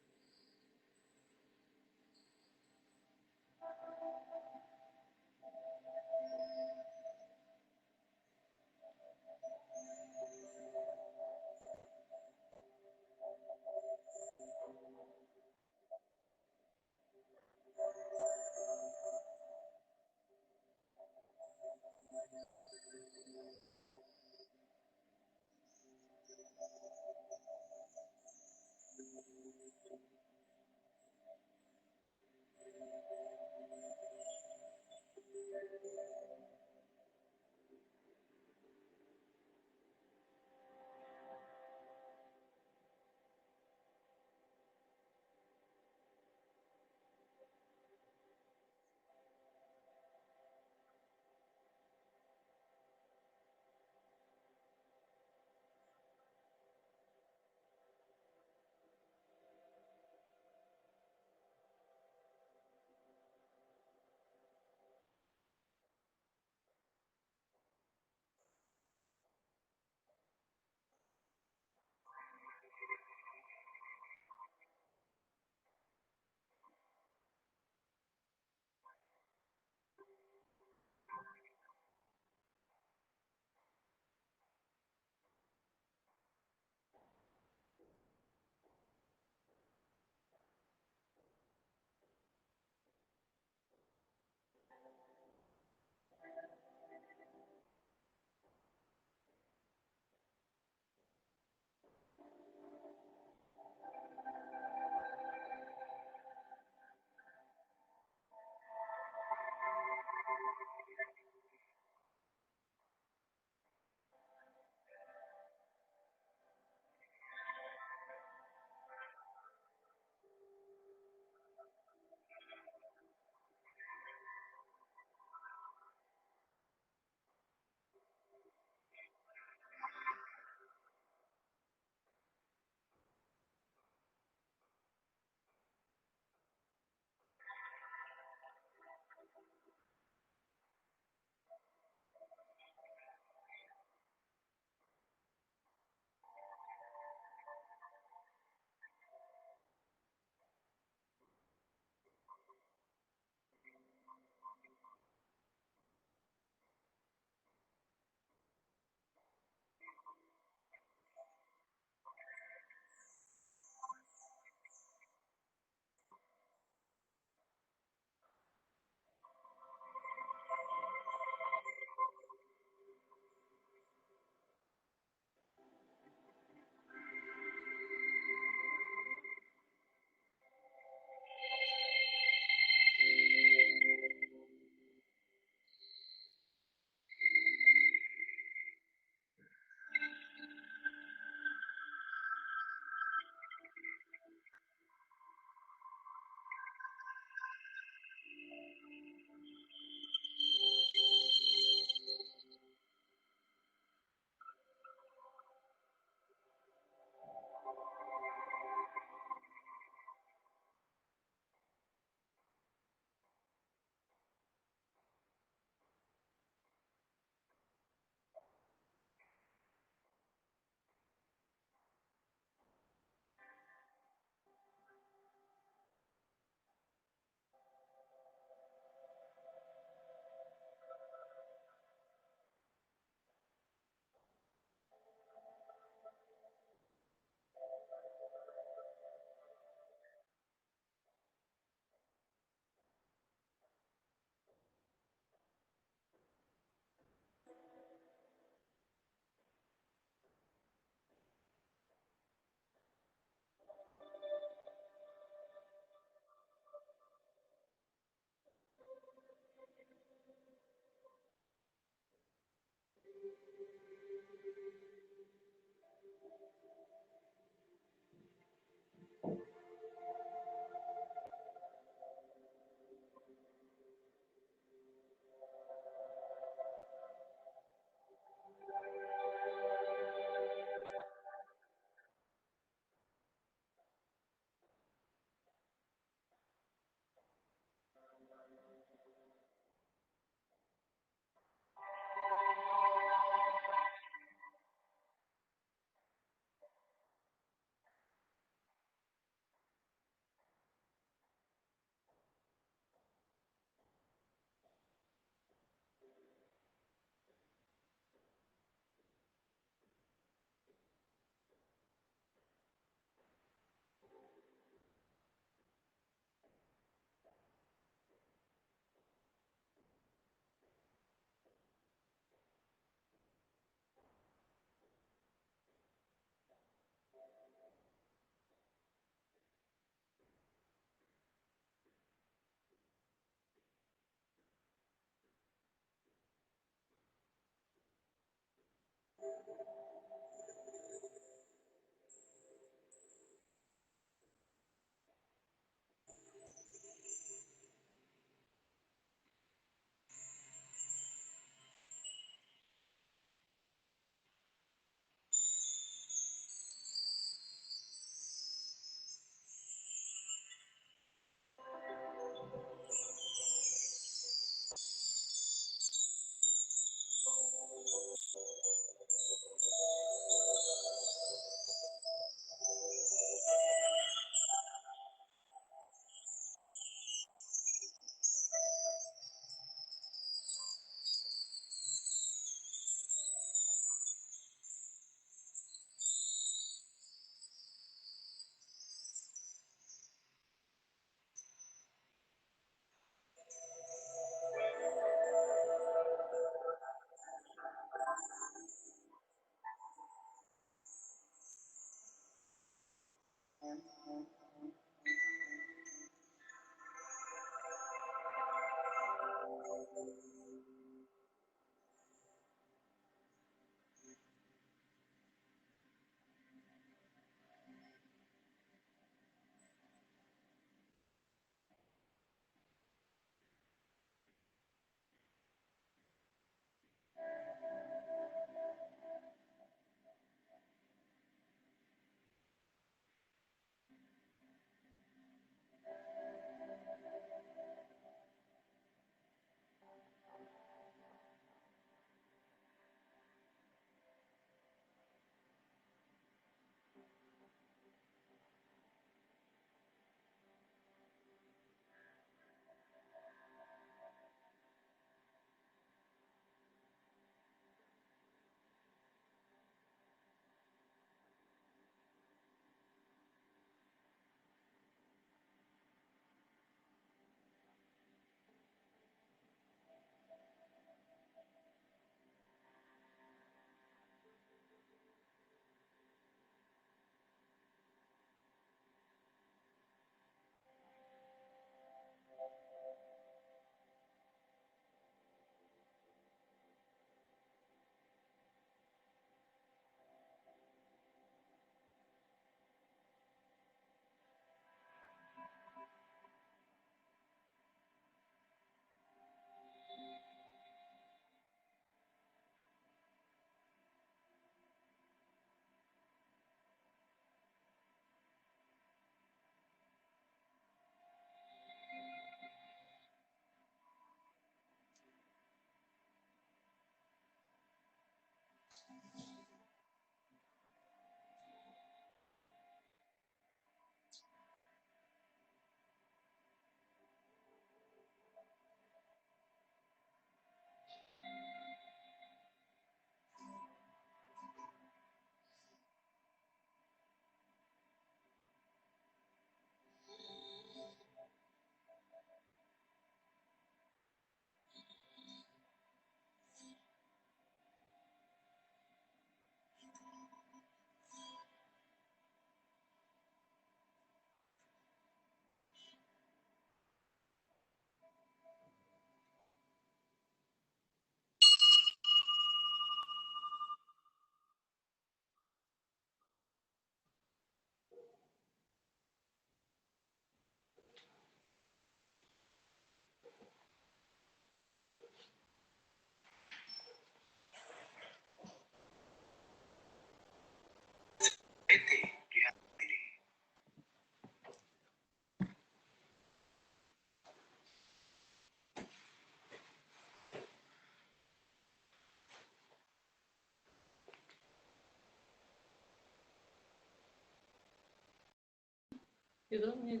И да ни...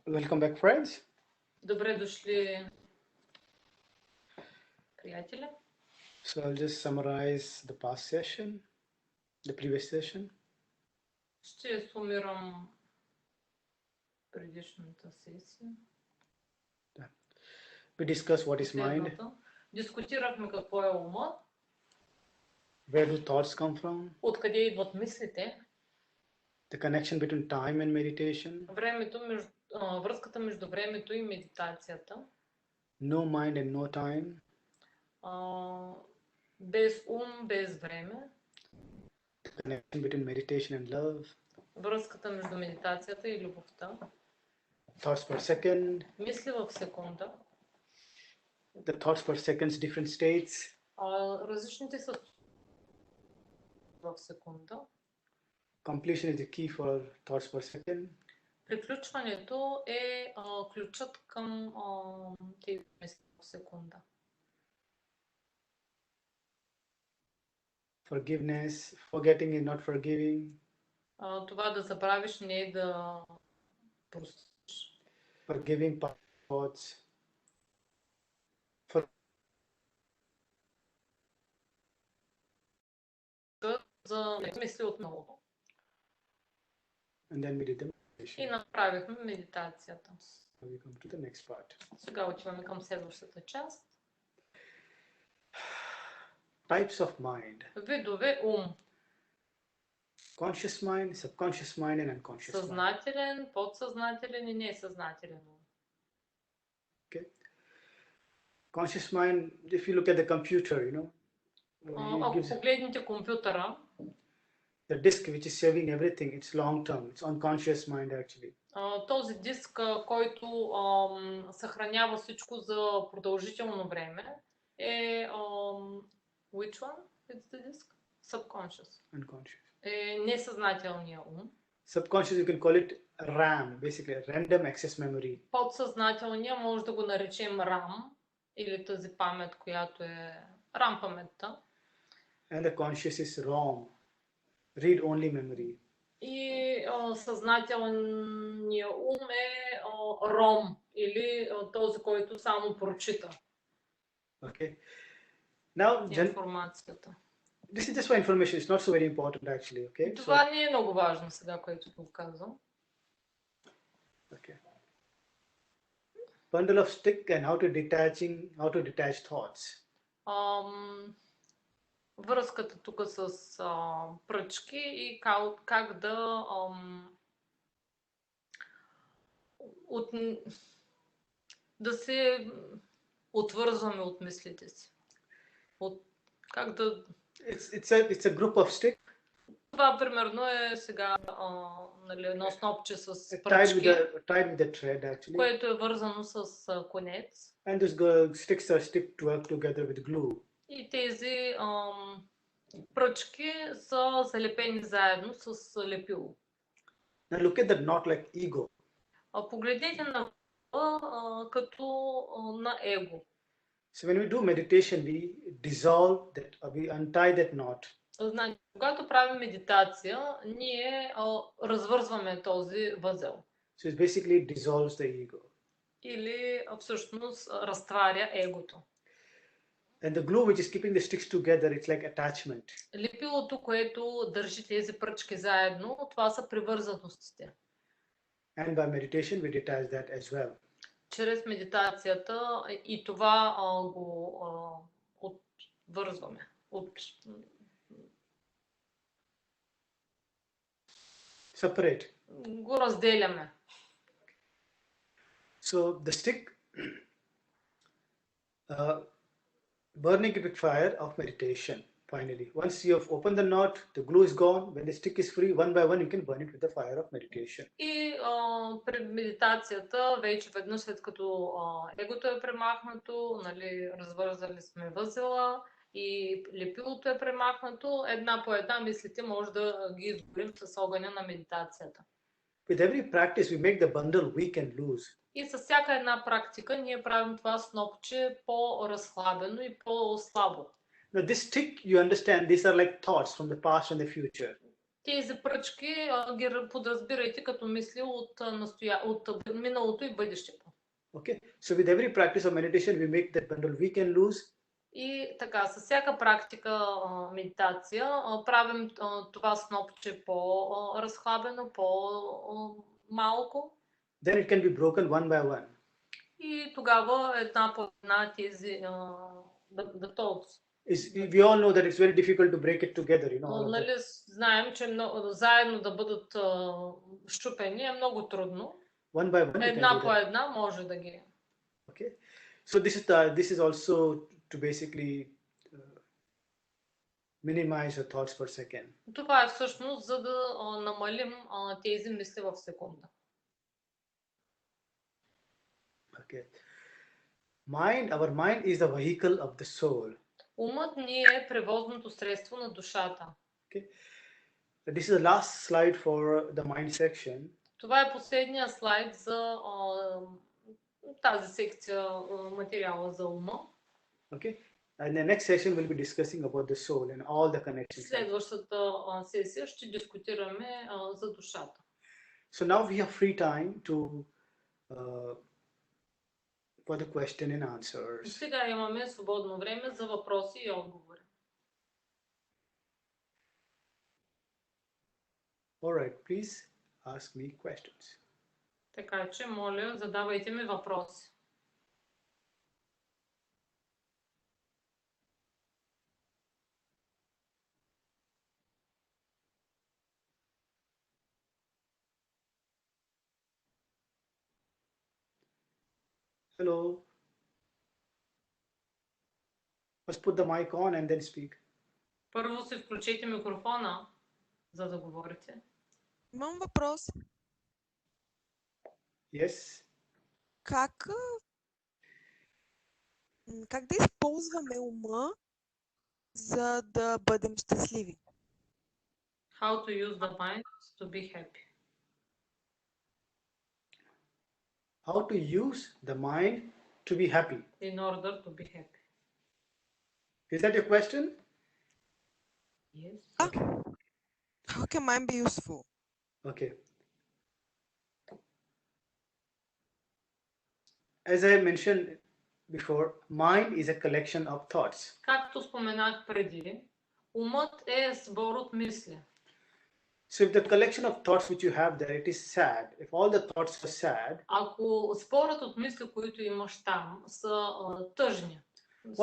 Welcome back, friends. Добре дошли, приятели. So I'll just summarize the past session, the previous session. Ще сумирам предишната сесия. We discussed what is mind, Следната. Дискутирахме какво е умът, where do thoughts come from, откъде идват мислите, the connection between time and meditation, връзката между времето и медитацията, no mind and no time, без ум, без време, the connection between meditation and love, връзката между медитацията и любовта, thoughts per second, мисли в секунда, the thoughts per second's different states, различните състояния в секунда. completion is the key for thoughts per second, Приключването е ключът към тези мисли в секунда. forgiveness, forgetting and not forgiving, Това да забравиш не е да простиш. forgiving past thoughts, За мисли отново. and then we did the И meditation. направихме медитацията. Now we come to the next part. Сега отиваме към следващата част. Types of mind. Видове ум. Conscious mind, subconscious mind, and unconscious mind. Съзнателен, подсъзнателен и несъзнателен ум. Conscious mind, if you look at the computer, you know, it Ако gives погледнете компютъра, the disk which is saving everything, it's long term, it's unconscious mind actually. този диск, който съхранява всичко за продължително време, е which one is the disk? Subconscious. Unconscious. Е несъзнателния ум. Subconscious, you can call it RAM, basically random access memory. Подсъзнателния може да го наречем RAM, или тази памет, която е RAM паметта. And the conscious is ROM, read only memory. И съзнателният ум е ROM, или този, който само прочита Okay. Now, информацията. this is just for information. It's not so very important actually. Okay. Това не е много важно сега, което го казвам. Okay. Bundle of stick and how to detach thoughts. Връзката тук с пръчки и как да да се отвързваме от мислите си. Как да... It's a group of stick. Това примерно е сега едно снопче с Tied пръчки, with the thread actually. което е вързано с конец. And those sticks are stick to work together with glue. И тези пръчки са залепени заедно с лепило. Now look at the knot like ego. Погледнете на като на его. So when we do meditation, we dissolve that, we untie that knot. Значи, когато правим медитация, ние развързваме този възел. So it basically dissolves the ego. Или всъщност разтваря егото. And the glue which is keeping the sticks together, it's like attachment. Лепилото, което държи тези пръчки заедно, това са привързаностите. And by meditation, we detach that as well. Чрез медитацията и това го отвързваме. Separate. Го разделяме. So the stick, burning it with fire of meditation. Finally, once you have opened the knot, the glue is gone. When the stick is free, one by one, you can burn it with the fire of meditation. И при медитацията, вече веднъж след като егото е премахнато, нали, развързали сме възела и лепилото е премахнато, една по една мислите може да ги изгорим с огъня на медитацията. With every practice, we make the bundle weak and loose. И с всяка една практика ние правим това снопче по-разхлабено и по-слабо. Now this stick, you understand, these are like thoughts from the past and the future. тези пръчки ги подразбирайте като мисли от миналото и бъдещето. Okay, so with every practice of meditation, we make that bundle weak and loose. И така, с всяка практика медитация правим това снопче по-разхлабено, по-малко. Then it can be broken one by one. И тогава една по една тези the thoughts. We all know that it's very difficult to break it together, you know. Нали, знаем, че заедно да бъдат щупени е много трудно. One by one. Една по една може да ги. Okay, so this is also to basically minimize your thoughts per second. Това е всъщност за да намалим тези мисли в секунда. Okay, our mind is the vehicle of the soul. Умът ни е превозното средство на душата. Okay, this is the last slide for the mind section. Това е последния слайд за тази секция материала за ума. Okay, and the next session we'll be discussing about the soul and all the connections. Следващата сесия ще дискутираме за душата. So now we have free time to for the question and answers. Сега имаме свободно време за въпроси и отговори. All right, please ask me questions. Така че, моля, задавайте ми въпроси. Hello. Let's put the mic on and then speak. Първо си включите микрофона, за да говорите. Имам въпрос. Yes. Как да използваме ума, за да бъдем щастливи? How to use the mind to be happy. How to use the mind to be happy. In order to be happy. Is that your question? Yes. How can mind be useful? Okay. As I mentioned before, mind is a collection of thoughts. Както споменах преди, умът е сбор от мисли. So if the collection of thoughts which you have there, it is sad, if all the thoughts are sad, ако спорът от мисли, които имаш там, са тъжни,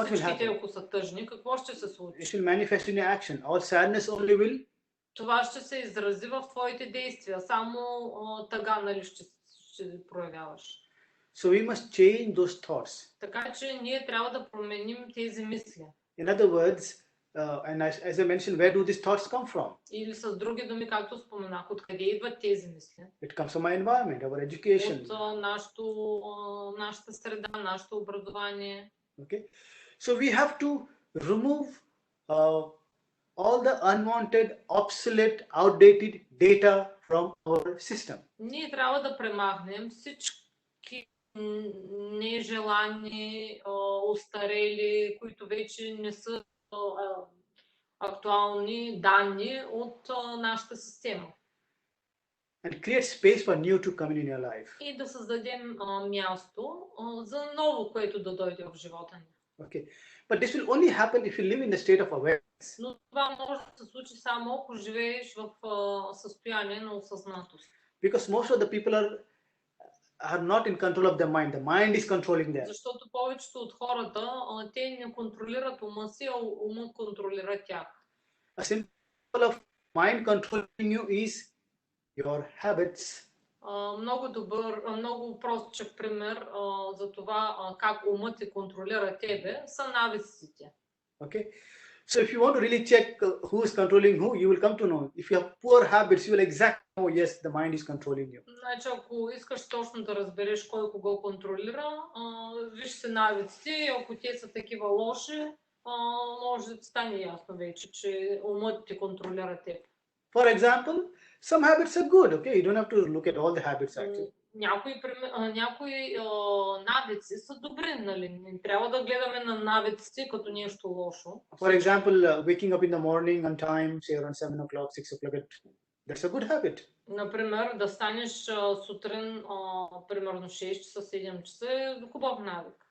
всичките ако са тъжни, какво ще се случи? It will manifest in your action. All sadness only will. Това ще се изрази в твоите действия. Само тъга, нали, ще проявяваш. So we must change those thoughts. Така че ние трябва да променим тези мисли. In other words, and as I mentioned, where do these thoughts come from? Или с други думи, както споменах, откъде идват тези мисли? It comes from our environment, our education. От нашата среда, нашето образование. Okay, so we have to remove all the unwanted, obsolete, outdated data from our system. Ние трябва да премахнем всички нежелани, устарели, които вече не са актуални данни от нашата система. And create space for new to come in your life. И да създадем място за ново, което да дойде в живота ни. Okay, but this will only happen if you live in the state of awareness. Но това може да се случи само ако живееш в състояние на осъзнатост. Because most of the people are not in control of their mind. The mind is controlling them. Защото повечето от хората, те не контролират ума си, а ума контролира тях. A simple of mind controlling you is your habits. Много простичък пример за това как умът те контролира тебе са навиците. Okay, so if you want to really check who is controlling who, you will come to know. If you have poor habits, you will exactly know, yes, the mind is controlling you. Значи, ако искаш точно да разбереш кой кого контролира, виж се навиците и ако те са такива лоши, може да стане ясно вече, че умът те контролира теб. For example, some habits are good, okay? You don't have to look at all the habits actually. някои навици са добри, нали? Не трябва да гледаме на навиците като нещо лошо. For example, waking up in the morning on time, say around 7 o'clock, 6 o'clock, that's a good habit. Например, да станеш сутрин, примерно 6 часа, 7 часа е хубав навик.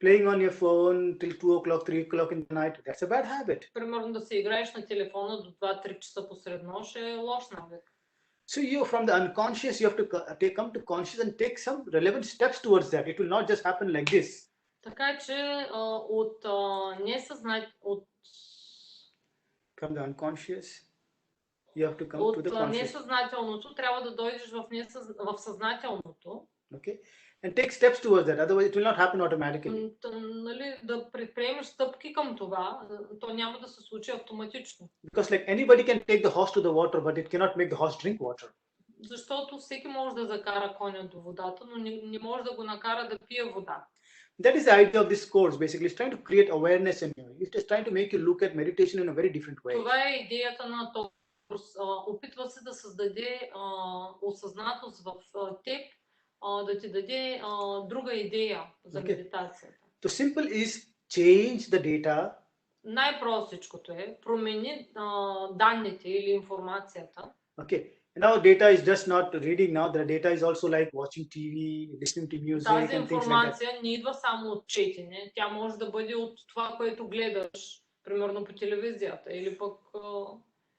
Playing on your phone till 2 o'clock, 3 o'clock in the night, that's a bad habit. Примерно да се играеш на телефона до 2-3 часа посред нощ е лош навик. So you, from the unconscious, you have to come to conscious and take some relevant steps towards that. It will not just happen like this. Така че от From the unconscious, you have to come to the от conscious. несъзнателното трябва да дойдеш в съзнателното. Okay, and take steps towards that. Otherwise, it will not happen automatically. Нали, да предприемеш стъпки към това, то няма да се случи автоматично. Because like anybody can take the horse to the water, but it cannot make the horse drink water. Защото всеки може да закара коня до водата, но не може да го накара да пие вода. That is the idea of this course. Basically, it's trying to create awareness in you. It's just trying to make you look at meditation in a very different way. Това е идеята на този курс. Опитва се да създаде осъзнатост в теб, да ти даде друга идея за медитацията. So simple is change the data. Най-простичкото е промени данните или информацията. Okay. Now data is just not reading now. The data is also like watching TV, listening to music Тази and things like that. информация не идва само от четене. Тя може да бъде от това, което гледаш, примерно по телевизията, или пък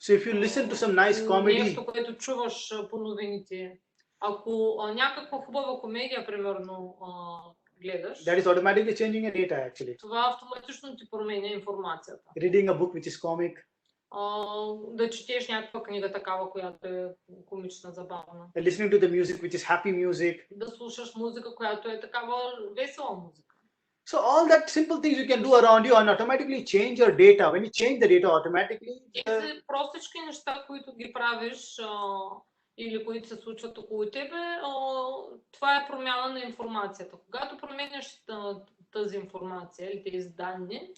So if you listen to some nice comedy, нещо, което чуваш по новините. Ако някаква хубава комедия, примерно, гледаш, that is automatically changing your data actually. това автоматично ти променя информацията. Reading a book which is comic, Да четеш някаква книга такава, която е комична, забавна. listening to the music which is happy music. Да слушаш музика, която е такава весела музика. So all that simple things you can do around you and automatically change your data. When you change the data automatically, Тези простички неща, които ги правиш или които се случват около тебе, това е промяна на информацията. Когато променяш тази информация или тези данни,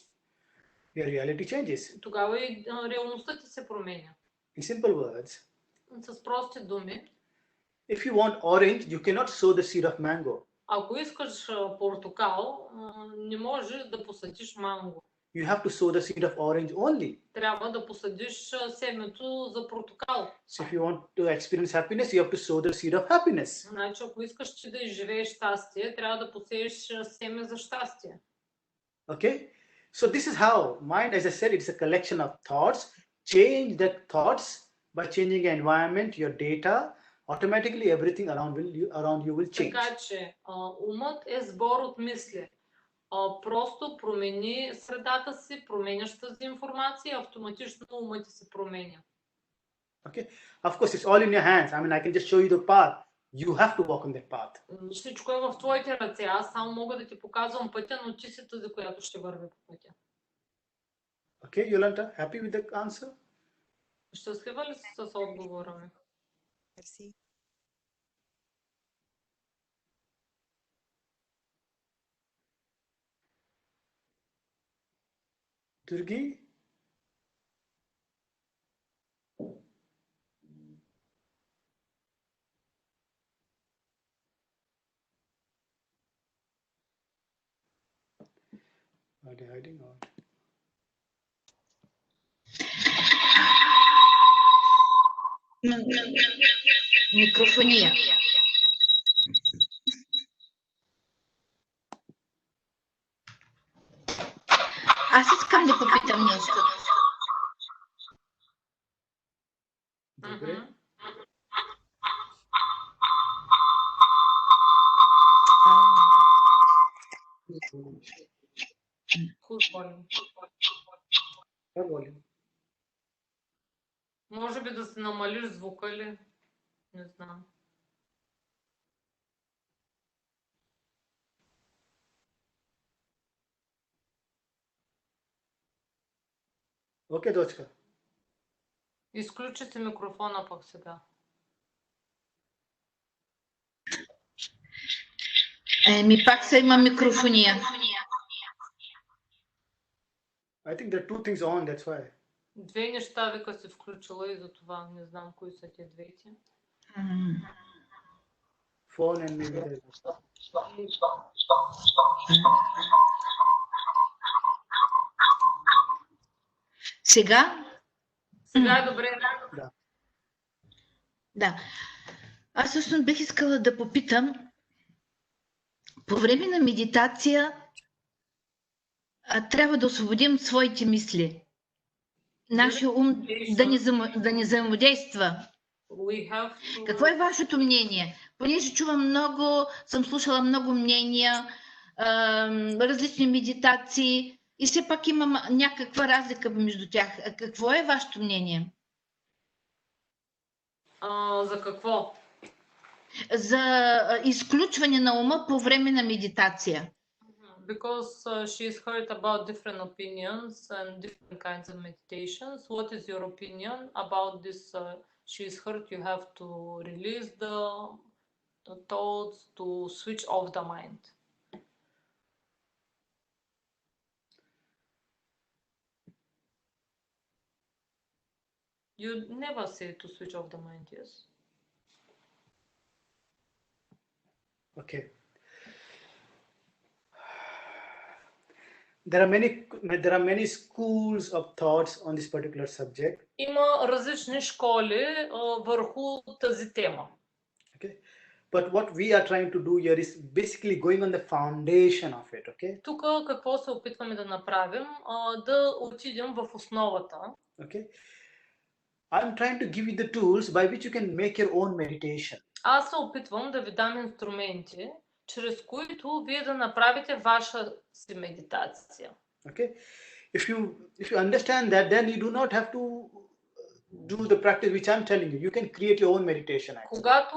your reality changes. тогава и реалността ти се променя. In simple words, С прости думи, if you want orange, you cannot sow the seed of mango. ако искаш портокал, не можеш да посадиш манго. You have to sow the seed of orange only. Трябва да посадиш семето за портокал. So if you want to experience happiness, you have to sow the seed of happiness. Значи, ако искаш ти да изживееш щастие, трябва да посееш семе за щастие. Okay? So this is how mind, as I said, it's a collection of thoughts. Change the thoughts by changing your environment, your data. Automatically everything around you will change. Така че умът е сбор от мисли. Просто промени средата си, променяш тази информация, автоматично умът ти се променя. Okay? Of course, it's all in your hands. I mean, I can just show you the path. You have to walk on that path. Всичко е в твоите ръце. Аз само мога да ти показвам пътя, но ти си тази, която ще върви по пътя. Okay, Yolanta, happy with the answer? Щастлива ли си с отговора ми? Мерси. Durgi? Are they hiding or? Микрофония. Аз искам да попитам нещо. Добре. Може би да се намалиш звука ли? Не знам. Окей, дочка. Изключи си микрофона пък сега. Пак се има микрофония. I think there are two things on, that's why. Две неща вика си включила и за това не знам кои са те двете. phone and maybe the Сега? Сега е добре. да. Да. Аз всъщност бих искала да попитам, по време на медитация трябва да освободим своите мисли. Нашия ум да не взаимодейства. Какво е вашето мнение? Понеже съм слушала много мнения, различни медитации и все пак имам някаква разлика между тях. Какво е вашето мнение? За какво? За изключване на ума по време на медитация. Because she's heard about different opinions and different kinds of meditations. What is your opinion about this? She's heard you have to release the thoughts to switch off the mind. You never say to switch off the mind, yes? Okay. There are many schools of thoughts on this particular subject. Има различни школи върху тази тема. Okay. But what we are trying to do here is basically going on the foundation of it. Okay. Тук какво се опитваме да направим? Да отидем в основата. Okay. I'm trying to give you the tools by which you can make your own meditation. Аз се опитвам да ви дам инструменти, чрез които вие да направите ваша си медитация. Okay. If you understand that, then you do not have to do the practice which I'm telling you. You can create your own meditation. Actually. Когато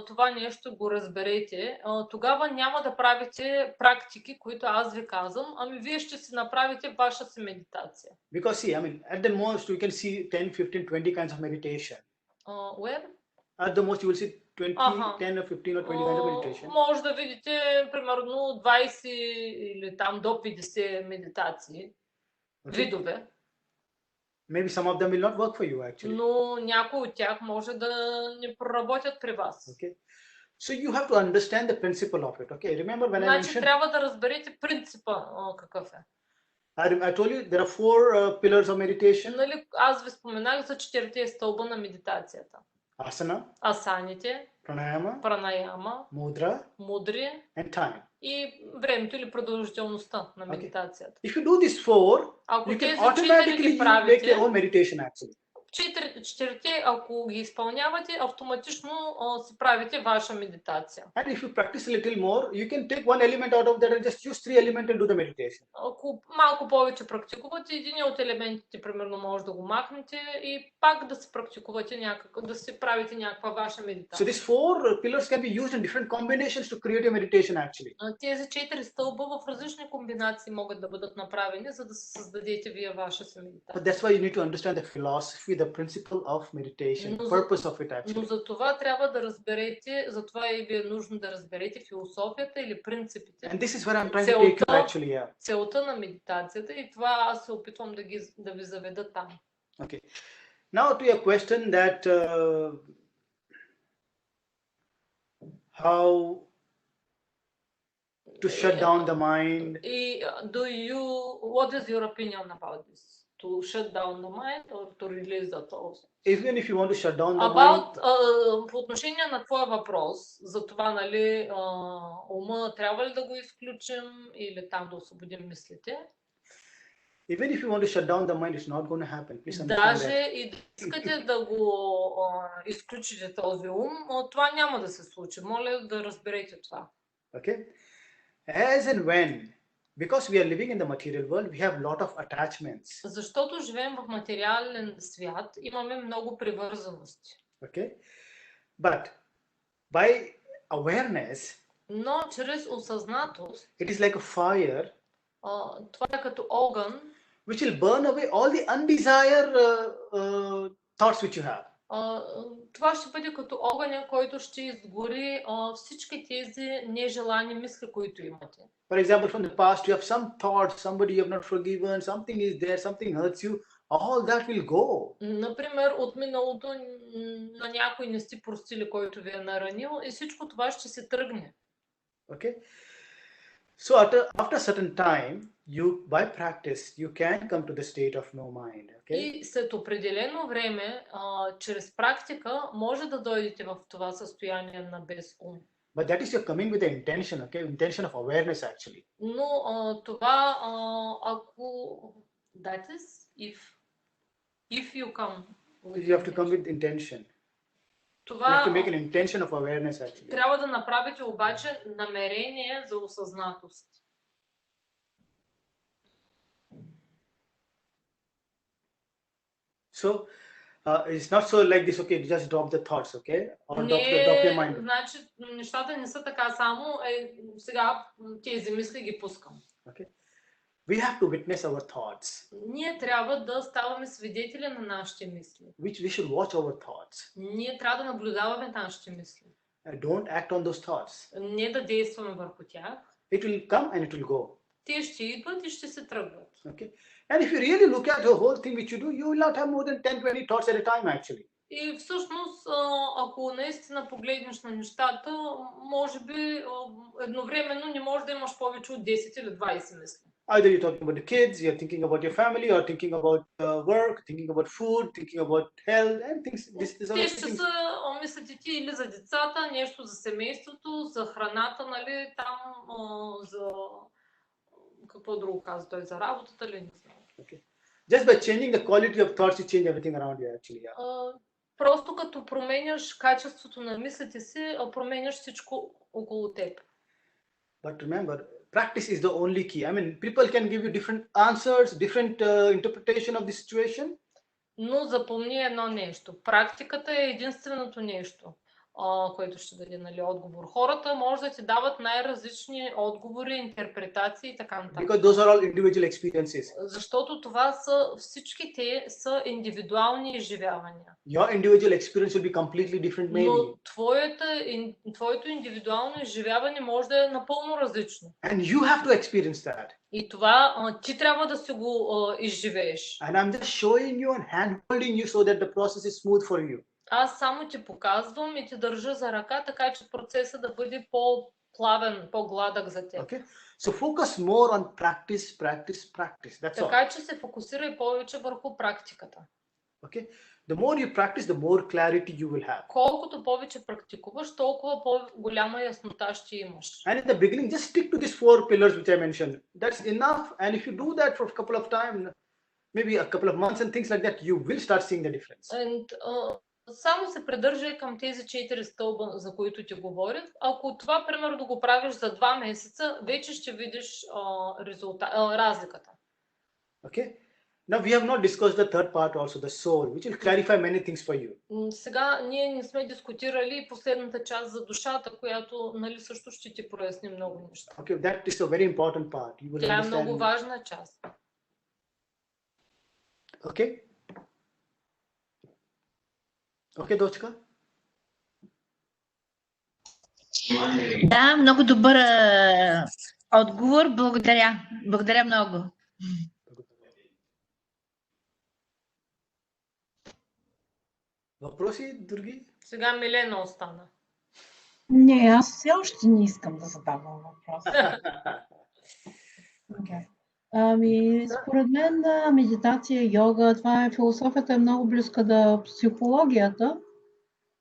това нещо го разберете, тогава няма да правите практики, които аз ви казвам, ами вие ще си направите ваша си медитация. Because see, I mean, at the most you can see 10, 15, 20 kinds of meditation. Where? At the most you will see 20, 10 or 15 or 20 kinds of meditation. Може да видите примерно 20 или там до 50 медитации, видове. Maybe some of them will not work for you actually. Но някои от тях може да не проработят при вас. Okay. So you have to understand the principle of it. Okay. Remember when I Значи mentioned. трябва да разберете принципа какъв е. I told you there are 4 pillars of meditation. Нали, аз ви споменах за 4 стълба на медитацията. Asana, Асаните, pranayama, мудри and time. И времето или продължителността на медитацията. If you do these 4, ако you тези can automatically make your own meditation actually. Четирите, ако ги изпълнявате, автоматично си правите ваша медитация. And if you practice a little more, you can take one element out of that and just use 3 elements and do the meditation. Ако малко повече практикувате, един от елементите, примерно, може да го махнете и пак да се практикувате да си правите някаква ваша медитация. So these 4 pillars can be used in different combinations to create a meditation actually. Тези 4 стълба в различни комбинации могат да бъдат направени, за да създадете вие ваша си медитация. But that's why you need to understand the philosophy, the principle of meditation, purpose of it actually. Но за това трябва да разберете, за това и ви е нужно да разберете философията или принципите. And this is where I'm trying to take you actually, yeah. Целта на медитацията и това аз се опитвам да ви заведа там. Okay. Now to your question that how to shut down the mind. What is your opinion about this? To shut down the mind or to release the thoughts? Even if you want to shut down the mind. По отношение на твоя въпрос, за това, нали, ума трябва ли да го изключим или там да освободим мислите? Even if you want to shut down the mind, it's not going to happen. Please understand Даже that. и да искате да го изключите този ум, това няма да се случи. Моля да разберете това. Okay? As and when, because we are living in the material world, we have a lot of attachments. Защото живеем в материален свят, имаме много привързаности. Okay? But by awareness, но чрез осъзнатост, it is like a fire, това е като огън, which will burn away all the undesired thoughts which you have. Това ще бъде като огъня, който ще изгори всички тези нежелани мисли, които имате. For example, from the past, you have some thoughts, somebody you have not forgiven, something is there, something hurts you. all that will go. Например, от миналото на някой не сте простили, който ви е наранил, и всичко това ще се тръгне. Okay. So after a certain time, by practice, you can come to the state of no mind. Okay. И след определено време, чрез практика, може да дойдете в това състояние на без ум. But that is you're coming with the intention, okay? Intention of awareness actually. Но това, ако that is if you come. You have to come with intention. You have to make an intention of awareness actually. Трябва да направите обаче намерение за осъзнатост. So it's not so like this, okay, just drop the thoughts, okay? Or drop your mind. Значи, нещата не са така само, сега тези мисли ги пускам. Okay. We have to witness our thoughts. Ние трябва да ставаме свидетели на нашите мисли. We should watch our thoughts. Ние трябва да наблюдаваме нашите мисли. Don't act on those thoughts. Не да действаме върху тях. It will come and it will go. Те ще идват и ще се тръгват. Okay. And if you really look at the whole thing which you do, you will not have more than 10-20 thoughts at a time actually. И всъщност, ако наистина погледнеш на нещата, може би едновременно не може да имаш повече от 10 или 20 мисли. Either you're talking about the kids, you're thinking about your family, or thinking about work, thinking about food, thinking about health, and things. Те ще са, мислите ти или за децата, нещо за семейството, за храната, нали, там, за какво друго казва той, за работата ли, не знам. Okay. Just by changing the quality of thoughts, you change everything around you actually. Yeah. Просто като променяш качеството на мислите си, променяш всичко около теб. But remember, practice is the only key. I mean, people can give you different answers, different interpretation of the situation. Но запомни едно нещо. Практиката е единственото нещо, което ще даде, нали, отговор. Хората може да ти дават най-различни отговори, интерпретации и така нататък. Because those are all individual experiences. Защото това са, всички те са индивидуални изживявания. Your individual experience will be completely different maybe. Но твоето индивидуално изживяване може да е напълно различно. And you have to experience that. И това ти трябва да си го изживееш. And I'm just showing you and hand-holding you so that the process is smooth for you. Аз само ти показвам и ти държа за ръка, така че процесът да бъде по-плавен, по-гладък за теб. Okay? So focus more on practice, practice, practice. That's all. Така че се фокусирай повече върху практиката. Okay? The more you practice, the more clarity you will have. Колкото повече практикуваш, толкова по-голяма яснота ще имаш. And in the beginning, just stick to these 4 pillars which I mentioned. That's enough. And if you do that for a couple of times, maybe a couple of months and things like that, you will start seeing the difference. And, само се придържай към тези 4 стълба, за които ти говорих. Ако това, примерно, да го правиш за 2 месеца, вече ще видиш разликата. Okay? Now we have not discussed the third part also, the soul, which will clarify many things for you. Сега ние не сме дискутирали последната част за душата, която, нали, също ще ти проясни много неща. Okay, that is a very important part. You will Тя е understand. много важна част. Okay? Okay, дочка? Да, много добър отговор. Благодаря. Благодаря много. Въпроси други? Сега Милена остана. Не, аз все още не искам да задавам въпрос. Okay. Ами, според мен медитация, йога, това е философията е много близка до психологията,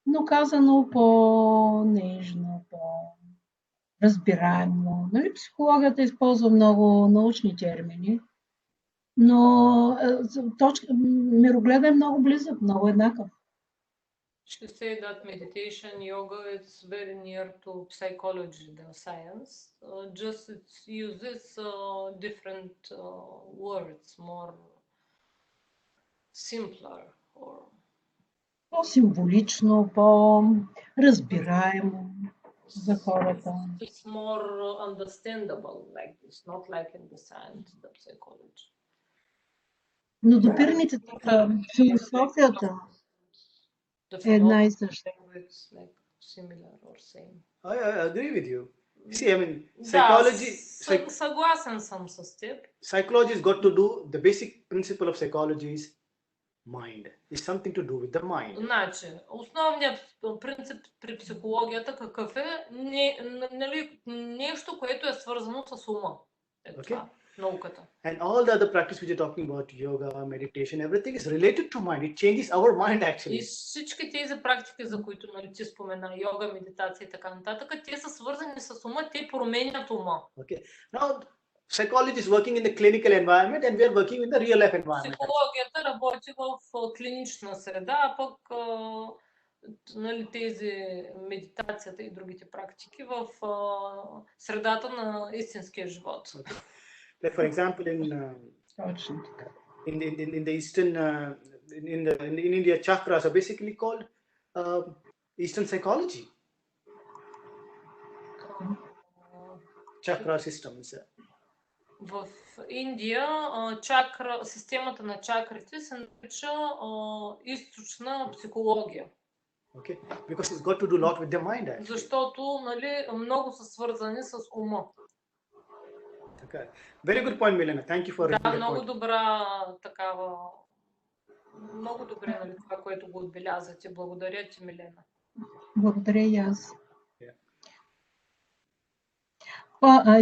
но казано по-нежно, по-разбираемо. Нали, психологията използва много научни термини, но мирогледа е много близък, много еднакъв. She say that meditation, yoga, it's very near to psychology, the science. Just it uses different words, more simpler or По-символично, по-разбираемо за хората. it's more understandable like this, not like in the science, the psychology. Но допирните философията The е една и съща. it's like similar or same. I agree with you. See, I mean, psychology, Да, съгласен съм с теб. psychology has got to do, the basic principle of psychology is mind. It's something to do with the mind. Значи, основният принцип при психологията какъв е? Нещо, което е свързано с ума. Това, науката. And all the other practice which you're talking about, yoga, meditation, everything is related to mind. It changes our mind actually. И всички тези практики, за които ти спомена, йога, медитация и така нататък, те са свързани с ума, те променят ума. Okay. Now, psychology is working in the clinical environment and we are working in the real life environment. Психологията работи в клинична среда, а пък тези медитацията и другите практики в средата на истинския живот. Okay. Like for example, in the Eastern, in India, chakras are basically called Eastern psychology. Chakra systems. В Индия системата на чакрите се нарича източна психология. Okay, because it's got to do a lot with the mind actually. Защото много са свързани с ума. Okay. Very good point, Milena. Thank you for Да, много добра такава. Много добре това, което го отбелязвате. Благодаря ти, Милена. Благодаря и аз.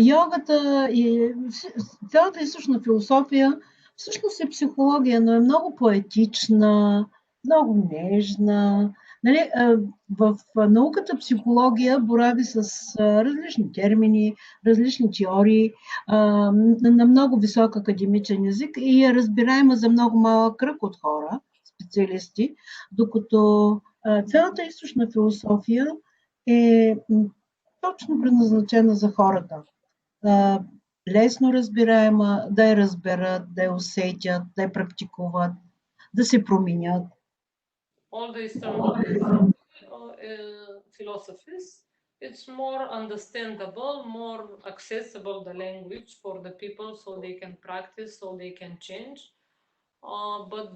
Йогата и цялата източна философия всъщност е психология, но е много поетична, много нежна. Нали, в науката психология борави с различни термини, различни теории на много висок академичен език и е разбираема за много малък кръг от хора, специалисти, докато цялата източна философия е точно предназначена за хората. Лесно разбираема, да я разберат, да я усетят, да я практикуват, да се променят. All the Eastern philosophies, it's more understandable, more accessible the language for the people so they can practice, so they can change. But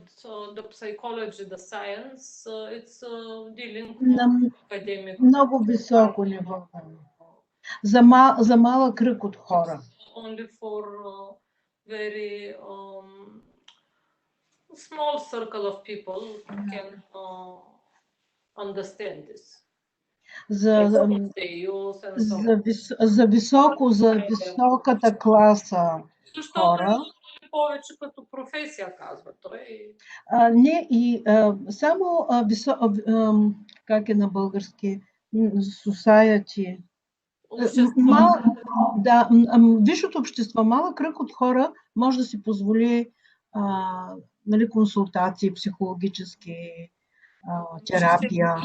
the psychology, the science, it's dealing with academic. Много високо ниво. За малък кръг от хора. Only for very small circle of people can understand this. За високата класа хора. Повече като професия, казва той. Не, и само как е на български? Society. Висшето общество, малък кръг от хора може да си позволи консултации, психологически, терапия.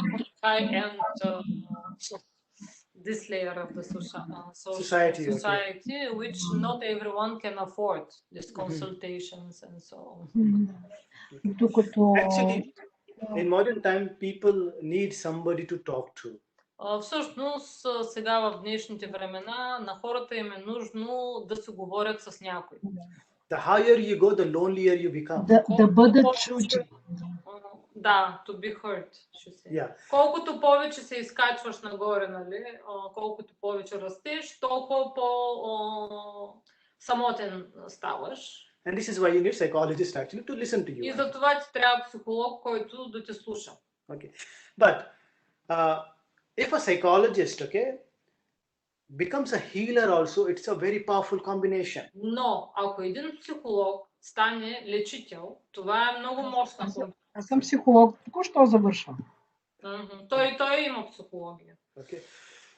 This layer of the society, which not everyone can afford these consultations and so on. Actually, in modern time, people need somebody to talk to. Всъщност, сега в днешните времена на хората им е нужно да се говорят с някой. The higher you go, the lonelier you become. Да бъдат чути. Да, to be heard, ще се. Yeah. Колкото повече се изкачваш нагоре, нали, колкото повече растеш, толкова по-самотен ставаш. And this is why you need psychologists actually to listen to you. И за това ти трябва психолог, който да те слуша. Okay. But if a psychologist, becomes a healer also, it's a very powerful combination. Но ако един психолог стане лечител, това е много мощна комбинация. Аз съм психолог, току-що завършвам. Той има психология. Okay.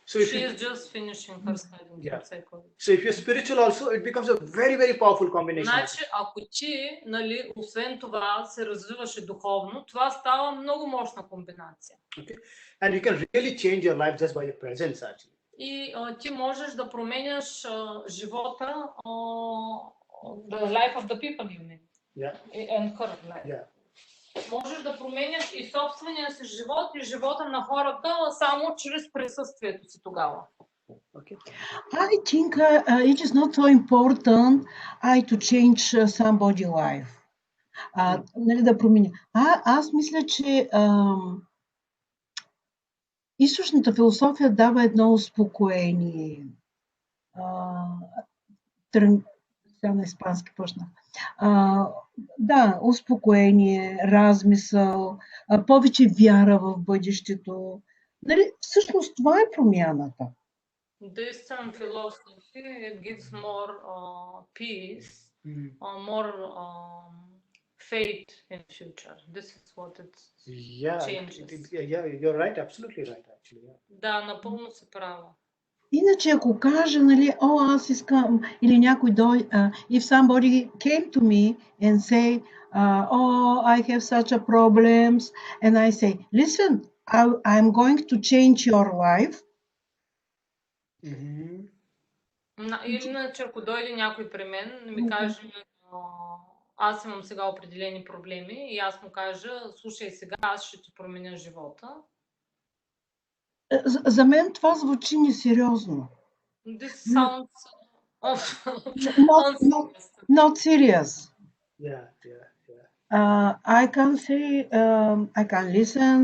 She is just finishing her study in psychology. So if you're spiritual also, it becomes a very, very powerful combination. Значи, ако ти, нали, освен това се развиваш и духовно, това става много мощна комбинация. Okay. And you can really change your life just by your presence actually. И ти можеш да променяш живота, the life of the people, you mean? Yeah. And current life. Yeah. Можеш да променяш и собствения си живот и живота на хората само чрез присъствието си тогава. Okay. I think it is not so important to change somebody's life. Нали, да променя. Аз мисля, че източната философия дава едно успокоение, Сега на испански почнах. Да, успокоение, размисъл, повече вяра в бъдещето. Нали, всъщност това е промяната. This philosophy, it gives more peace, more faith in future. This is what it changes. Yeah, you're right, absolutely right, actually. Yeah. Да, напълно се права. Иначе ако кажа, нали, аз искам, или някой дойде, if somebody came to me and say, I have such a problems, and I say, listen, I'm going to change your life. Иначе ако дойде някой при мен, ми каже, аз имам сега определени проблеми и аз му кажа, слушай сега, аз ще ти променя живота. За мен това звучи несериозно. This sounds not serious. Yeah. I can say, I can listen.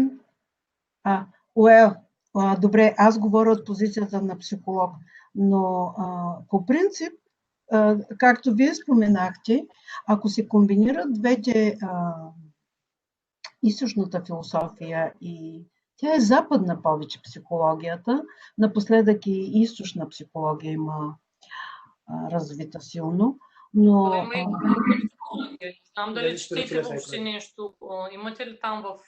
Добре, аз говоря от позицията на психолог, но по принцип, както вие споменахте, ако се комбинират двете, източната философия и тя е западна повече психологията, напоследък и източна психология има развита силно, но... Знам дали четете въобще нещо. Имате ли там в...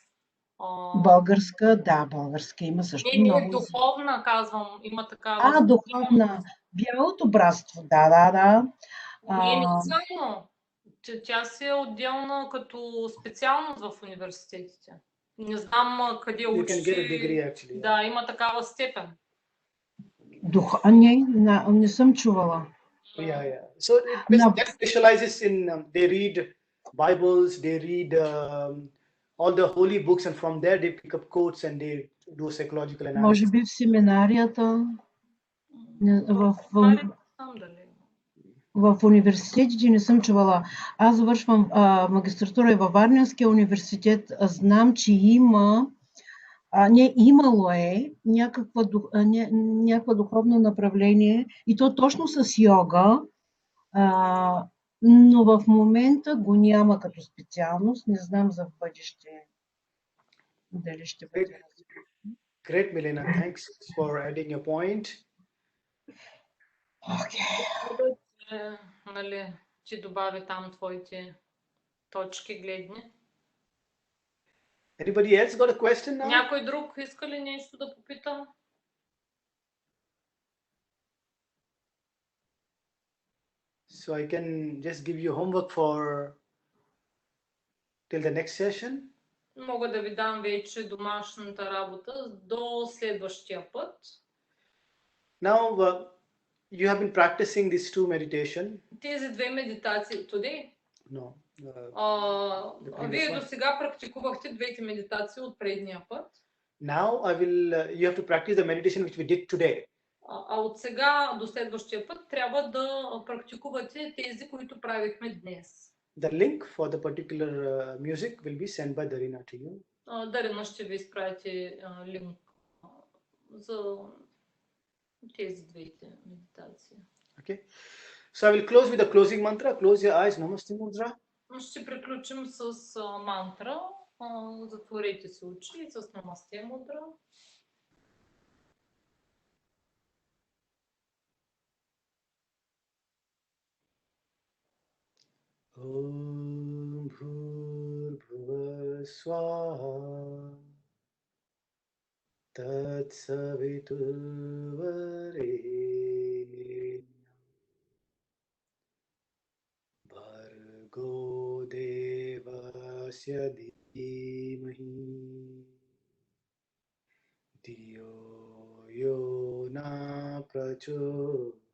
Българска, да, българска има също много. Не, духовна, казвам, има такава. Духовна. Бялото братство, да. Не само. Тя си е отделна като специалност в университетите. Не знам къде учи. Да, има такава степен. Не съм чувала. Yeah. So that specializes in, they read Bibles, they read all the holy books, and from there they pick up quotes and they do psychological analysis. Може би в семинарията, в университетите не съм чувала. Аз завършвам магистратура и във Варненския университет. Знам, че имало е някакво духовно направление и то точно с йога, но в момента го няма като специалност. Не знам за бъдеще дали ще бъде. Great, Milena. Thanks for adding your point. Нали, ти добави там твоите точки гледни. Anybody else got a question now? Някой друг иска ли нещо да попита? So I can just give you homework for till the next session. Мога да ви дам вече домашната работа до следващия път. Now you have been practicing these two meditation. Тези две медитации today? No. Вие до сега практикувахте двете медитации от предния път. Now you have to practice the meditation which we did today. А от сега до следващия път трябва да практикувате тези, които правихме днес. The link for the particular music will be sent by Darina to you. Дарина ще ви изпрати линк за тези двете медитации. Okay. So I will close with the closing mantra. Close your eyes. Namaste mudra. Ще приключим с мантра. Затворете си очи с намасте мудра. Om Bhur Swaha Tat Saviturvarenyam Bhargo Devasya Dhimahi Dhiyo Yo Na Prachodayat.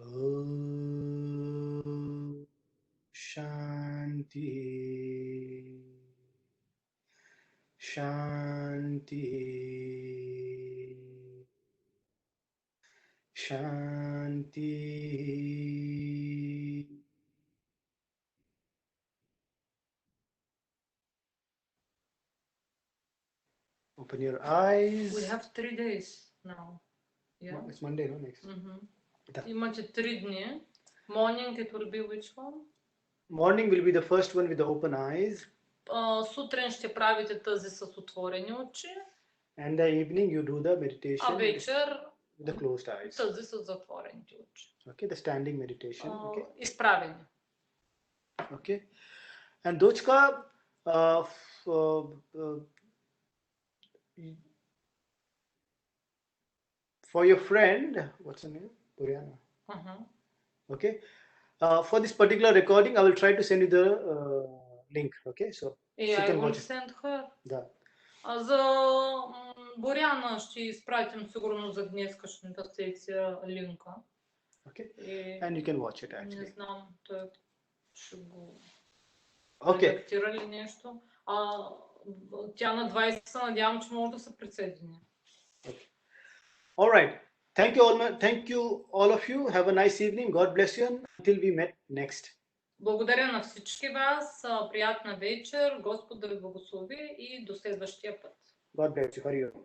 Om Shanti Shanti Shanti. Open your eyes. We have 3 days now. Yeah. It's Monday, no? Next. Да. Имате 3 дни. Morning, it will be which one? Morning will be the first one with the open eyes. Сутрин ще правите тази с отворени очи. And the evening you do the А meditation вечер with the closed eyes. тази с затворените очи. Okay, the standing meditation. Okay. Изправени. Okay. And Dochka, for your friend, what's her name? Puriana. Okay. For this particular recording, I will try to send you the link. Okay, so she I can will watch it. send her. Да. За Боряна ще изпратим сигурно за днескашната сесия линка. Okay. And you can watch it Не actually. знам, той ще го Okay. редактира ли нещо. Тя на 20 се надявам, че може да се присъедини. All right. Thank you all of you. Have a nice evening. God bless you until we meet next. Благодаря на всички вас. Приятна вечер. Господ да ви благослови и до следващия път. God bless you. Hari Om.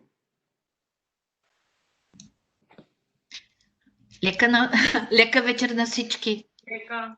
Лека вечер на всички. Лека.